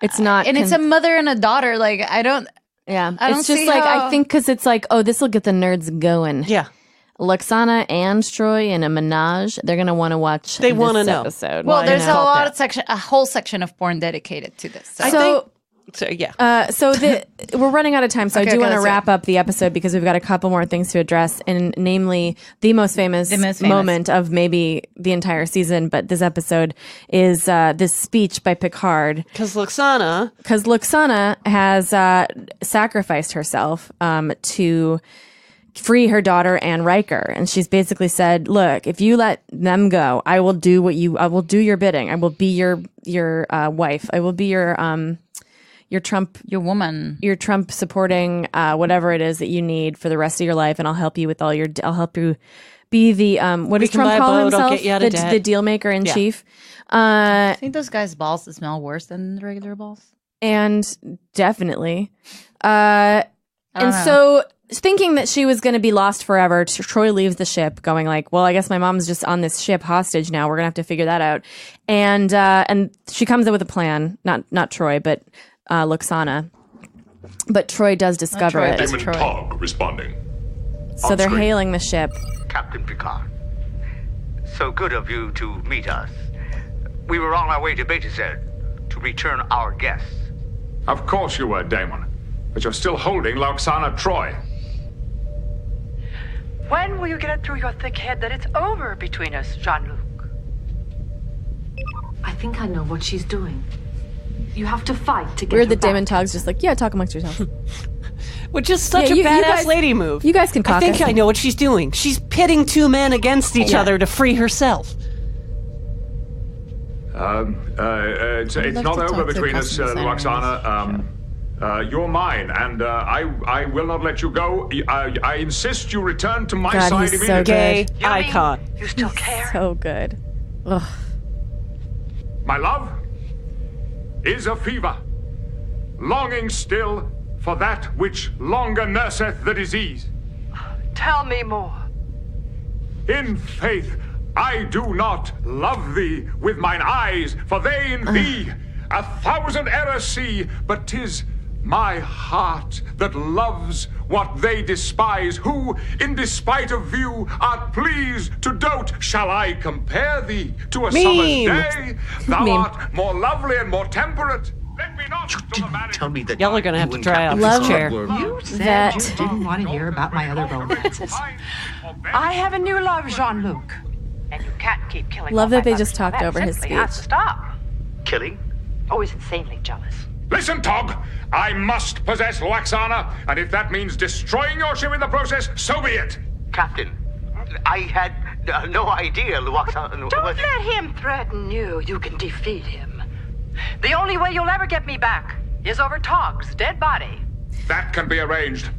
it's not, and it's a mother and a daughter. Like, I don't. Yeah, I don't it's just see like how... I think because it's like, oh, this will get the nerds going. Yeah. Lwaxana and Troi in a Menage, they're gonna want to watch. They want to know. Episode. Well, there's a whole section of porn dedicated to this. So we're running out of time, so I do want to wrap up the episode because we've got a couple more things to address, and namely the most famous moment of maybe the entire season, but this episode is this speech by Picard. Because Lwaxana has sacrificed herself to free her daughter and Riker, and she's basically said, "Look, if you let them go, I will do your bidding. I will be your wife. I will be your Trump supporting whatever it is that you need for the rest of your life, and I'll help you with I'll help you be the what does Trump call himself? The deal maker in chief." I think those guys' balls smell worse than the regular balls, and definitely, so. Thinking that she was going to be lost forever, Troi leaves the ship going like, well, I guess my mom's just on this ship hostage now. We're going to have to figure that out. And she comes up with a plan, not Troi, but Lwaxana. But Troi does discover it. Demon Tog responding. So they're hailing the ship. Captain Picard, so good of you to meet us. We were on our way to Beta Z to return our guests. Of course you were, Damon. But you're still holding Lwaxana Troi. When will you get it through your thick head that it's over between us, Jean-Luc? I think I know what she's doing. You have to fight to get Weird her that Damon back. Togg's just like, yeah, talk amongst yourselves. Which is such a badass lady move. You guys can caucus. I think I know what she's doing. She's pitting two men against each other to free herself. It's not over between us, Lwaxana. You're mine, and I will not let you go. I insist you return to my side he's immediately. So gay good. icon. You still care? So good. Ugh. My love is a fever, longing still for that which longer nurseth the disease. Tell me more. In faith, I do not love thee with mine eyes, for they in thee 1,000 errors see, but 'tis my heart that loves what they despise, who, in despite of view, art pleased to dote. Shall I compare thee to a summer's day? Thou art more lovely and more temperate. Let me not tell me that y'all are gonna have to try out Love this chair. You said you didn't want to hear about my other romances. I have a new love, Jean-Luc. And you can't keep killing. Love all that they my just lovers. talked That over his simply has to speech. stop. Killing? Always insanely jealous. Listen, Tog. I must possess Lwaxana, and if that means destroying your ship in the process, so be it. Captain, I had no idea Lwaxana... Don't let him threaten you. You can defeat him. The only way you'll ever get me back is over Togg's dead body. That can be arranged.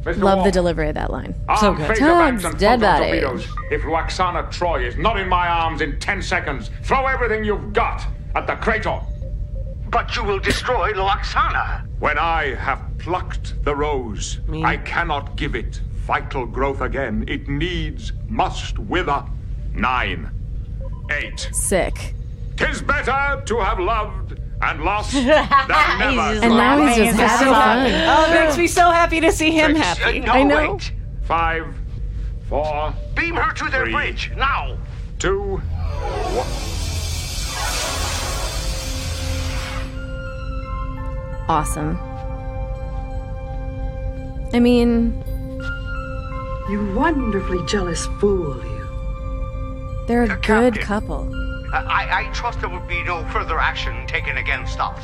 Mr. Love Wall, the delivery of that line. So good. Togg's dead body. If Lwaxana Troi is not in my arms in 10 seconds, throw everything you've got at the Krator. But you will destroy Lwaxana. When I have plucked the rose, I cannot give it vital growth again. It must wither. 9, 8. Sick. 'Tis better to have loved and lost than never. And now he's just having fun. Oh, it makes me so happy to see him happy. No, I know. Wait. 5, 4. Beam her to their 3, bridge, now. 2, 1. Awesome. I mean, You wonderfully jealous fool, you. they're a good Captain. couple. I trust there will be no further action taken against us.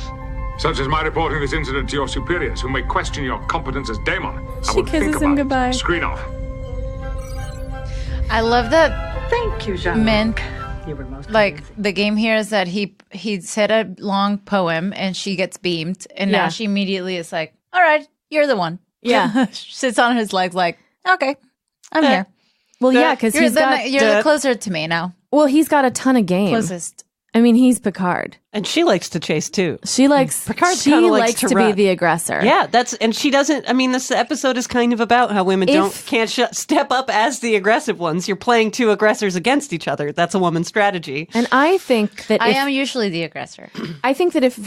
Such as my reporting this incident to your superiors, who may question your competence as Daemon. I She will kisses think him about goodbye. it. Screen off. I love that. Thank you, Jean. Men, You were most like the game here is that he said a long poem and she gets beamed, and now she immediately is like, "All right, you're the one." Yeah. Sits on his legs like, "Okay, I'm here. Well, yeah, because You're the closer to me now. Well, he's got a ton of game. Closest." I mean, he's Picard. And she likes to chase too. Picard she likes to be the aggressor. Yeah, and she doesn't. I mean, this episode is kind of about how women can't step up as the aggressive ones. You're playing two aggressors against each other. That's a woman's strategy. And I think that I am usually the aggressor. I think that if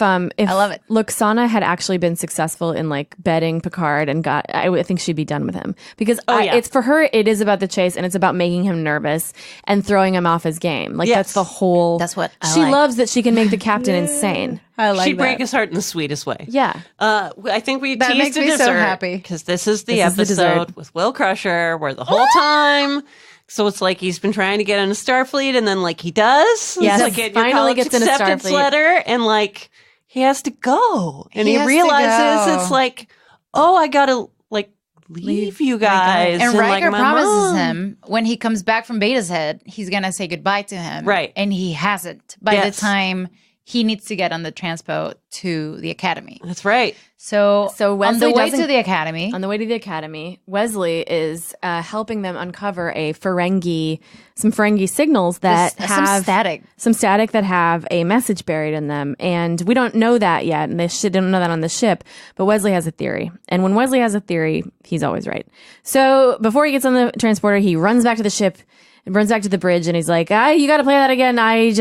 I love it. Luxana had actually been successful in like bedding Picard and I think she'd be done with him because it's for her. It is about the chase and it's about making him nervous and throwing him off his game. Like that's the whole. That's what she loves that she can make the captain insane. I like She'd break his heart in the sweetest way. Yeah. I think we that teased makes me so happy. Because this is the episode with Will Crusher where the whole time... So it's like he's been trying to get into Starfleet and then like he does. Yes. Like get your Finally college gets into acceptance Starfleet. letter and like he has to go. And he has to realizes go. it's like, oh, I gotta like leave you guys. And Riker like, promises him when he comes back from Beta's head, he's going to say goodbye to him. Right. And he hasn't by the time he needs to get on the transpo to the academy. That's right. So Wesley on the way to the academy. On the way to the academy, Wesley is helping them uncover some Ferengi signals that have some static that have a message buried in them. And we don't know that yet. And they didn't know that on the ship. But Wesley has a theory. And when Wesley has a theory, he's always right. So before he gets on the transporter, he runs back to the ship and runs back to the bridge and he's like, you got to play that again. I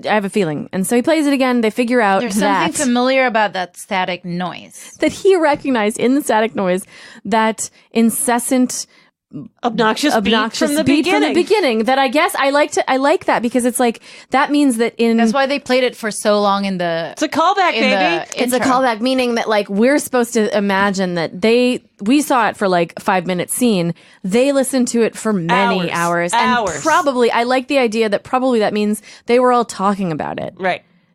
have a feeling. And so he plays it again. They figure out there's something familiar about that static noise. That he recognized in the static noise, that incessant obnoxious beat from the beginning. That I guess I like that because it's like that means that that's why they played it for so long in the. It's a callback, baby. It's a callback, meaning that like we're supposed to imagine that we saw it for like 5-minute scene. They listened to it for many hours. And probably I like the idea that probably that means they were all talking about it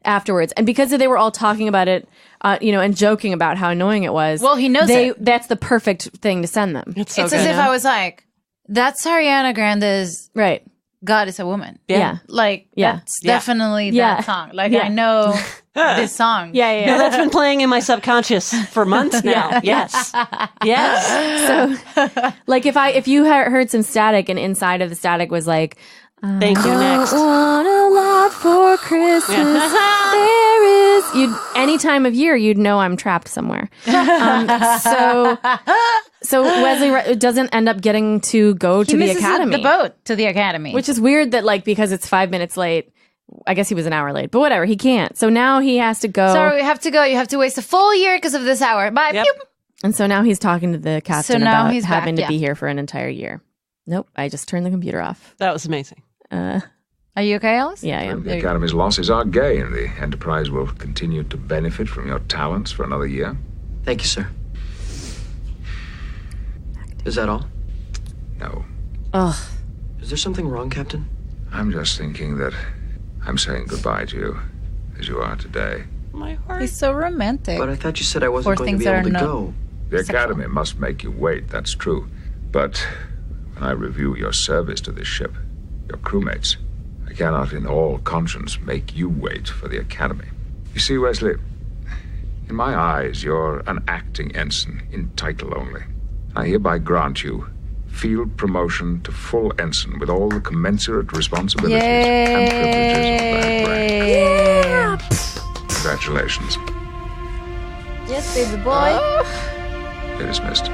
afterwards, and because they were all talking about it. And joking about how annoying it was. Well, he knows it. That's the perfect thing to send them. It's as if I was like, that's Ariana Grande's God is a Woman. Yeah. That's definitely that song. Like, I know this song. Yeah. No, that's been playing in my subconscious for months now. Yes. So, like, if you heard some static and inside of the static was like, thank you, next. Want a lot for Christmas. There is. Any time of year, you'd know I'm trapped somewhere. So Wesley doesn't end up getting to go to the academy. The boat to the academy, which is weird that like because it's 5 minutes late. I guess he was an hour late, but whatever. He can't. So now he has to go. Sorry, we have to go. You have to waste a full year because of this hour. Bye. Yep. And so now he's talking to the captain about having to be here for an entire year. Nope, I just turned the computer off. That was amazing. Are you okay, Alice? Yeah, I am. The Academy's losses are gain. The Enterprise will continue to benefit from your talents for another year. Thank you, sir. Is that all? No. Ugh. Is there something wrong, Captain? I'm just thinking that I'm saying goodbye to you as you are today. My heart. He's so romantic. But I thought you said I wasn't going to be able to go. The Academy must make you wait, that's true. But when I review your service to this ship, your crewmates, I cannot in all conscience make you wait for the Academy. You see, Wesley, in my eyes, you're an acting ensign in title only. I hereby grant you field promotion to full ensign with all the commensurate responsibilities and privileges of that rank. Congratulations. Yes, baby boy. You're dismissed.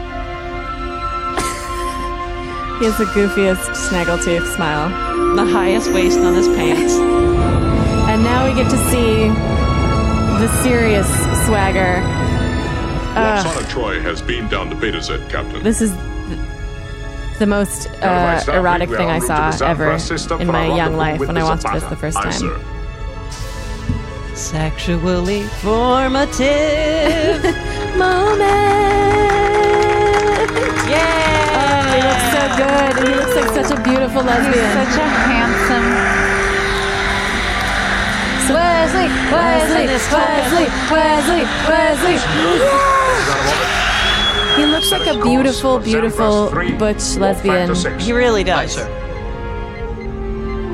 He has the goofiest snaggletooth smile. The highest waist on his pants. And now we get to see the serious swagger. Sonic Troi has beamed down to Beta Z, Captain. This is the most erotic thing I saw ever in my young life when I watched this the first time. Sir. Sexually formative moment. Yeah. Oh, he looks so good. And he looks like such a beautiful lesbian. He's such a handsome. Wesley. Yeah. He looks like a beautiful, beautiful butch lesbian. He really does. Aye, sir.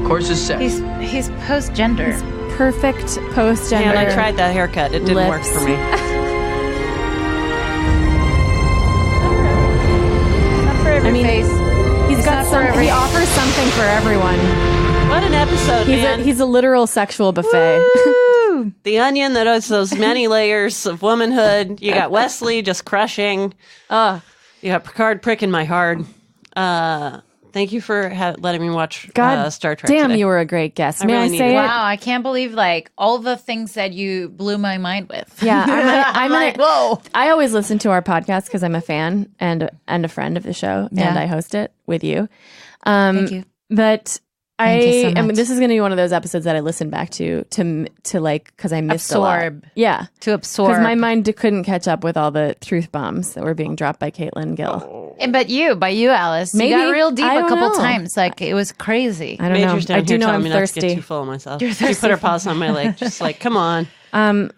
Course is set. He's post-gender. He's perfect post-gender. Yeah, and I tried that haircut. It didn't work for me. Not for every face. He offers something for everyone. What an episode, man. He's a literal sexual buffet. The onion that has those many layers of womanhood. You got Wesley just crushing. You got Picard pricking my heart. Thank you for letting me watch Star Trek damn, today. you were a great guest. May really I say it? Wow, I can't believe all the things that you blew my mind with. Yeah, I'm like, whoa. I always listen to our podcast because I'm a fan and a friend of the show, and I host it with you. Thank you. But Thank you so much. this is going to be one of those episodes that I listen back to like because I missed a lot. Yeah, to absorb. Because my mind couldn't catch up with all the truth bombs that were being dropped by Caitlin and Gill. But you, Alice, Maybe. you got real deep I a don't couple know. times. Like it was crazy. I don't know. I do know I'm not thirsty. to get too full of myself. She put her paws on my leg, just like, come on.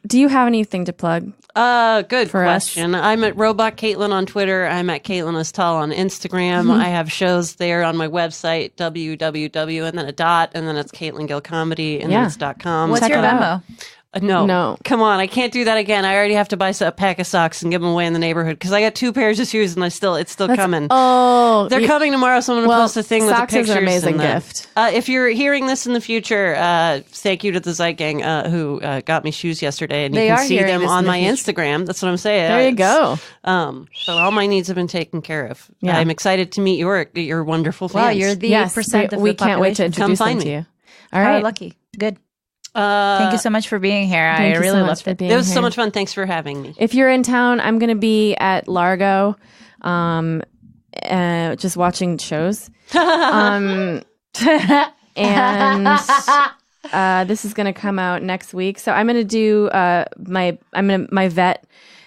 Do you have anything to plug? Good question. I'm at Robot Caitlin on Twitter. I'm at Caitlin Estal on Instagram. I have shows there on my website, www, and then a dot, and then it's Caitlin Gill Comedy, and then it's .com. What's your Venmo? No. Come on. I can't do that again. I already have to buy a pack of socks and give them away in the neighborhood because I got 2 pairs of shoes and it's still coming. Oh, they're coming tomorrow, so I'm going to post a thing with the socks pictures. Is an amazing gift. If you're hearing this in the future, thank you to the Zeit Gang who got me shoes yesterday, and you can see them on my Instagram. That's what I'm saying. There you go. So all my needs have been taken care of. Yeah. I'm excited to meet your wonderful fans. Wow, you're the 8% of we the can't wait to population. introduce Come find them to me. you. All right, lucky. Good. Thank you so much for being here. I really loved it. It was so much fun. Thanks for having me. If you're in town, I'm going to be at Largo, just watching shows. And this is going to come out next week. So I'm going to do my vet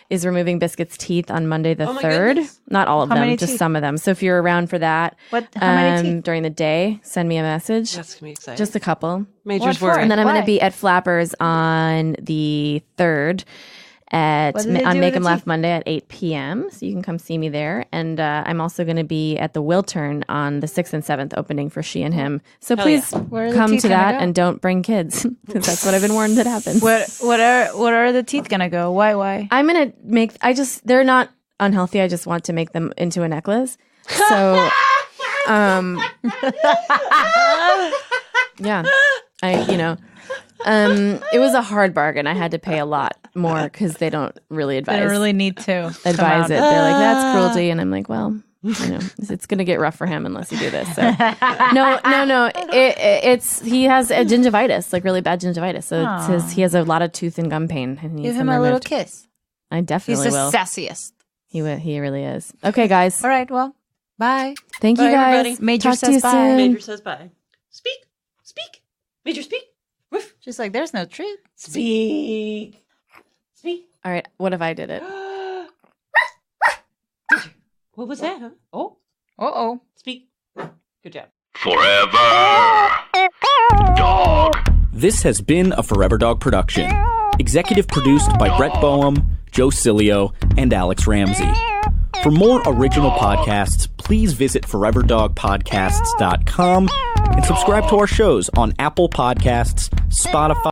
is removing Biscuit's teeth on Monday the 3rd. Goodness. Not all of How them, many just teeth? some of them. So if you're around for that, How many teeth? during the day, send me a message. That's gonna be exciting. Just a couple. Major's for? worry. And then I'm going Why? to be at Flappers on the 3rd What do they do on with Make the 'em Laugh teeth? Monday at 8 p.m. So you can come see me there. And I'm also going to be at the Wiltern on the 6th and 7th opening for She and Him. So please Where are the come teeth to gonna that go? and don't bring kids because that's what I've been warned that happens. What are the teeth gonna go? Why? I'm going to they're not unhealthy. I just want to make them into a necklace. So, yeah, it was a hard bargain. I had to pay a lot more because they don't really advise. They don't really need to advise it. They're like, that's cruelty. And I'm like, well, it's going to get rough for him unless you do this. So no. He has a gingivitis, like really bad gingivitis. So he has a lot of tooth and gum pain. And Give him a little kiss. I definitely He's the will. sassiest. He really is. Okay, guys. All right. Well, bye. Thank you, Bye, guys. everybody. Major Talk to says you bye. soon. Major says bye. Speak. Major, speak. Woof. She's like, there's no truth. Speak. All right. What if I did it? What was that, huh? Oh. Uh-oh. Speak. Good job. Forever Dog. This has been a Forever Dog production. Executive produced by Brett Boehm, Joe Cilio, and Alex Ramsey. For more original podcasts, please visit foreverdogpodcasts.com and subscribe to our shows on Apple Podcasts, Spotify,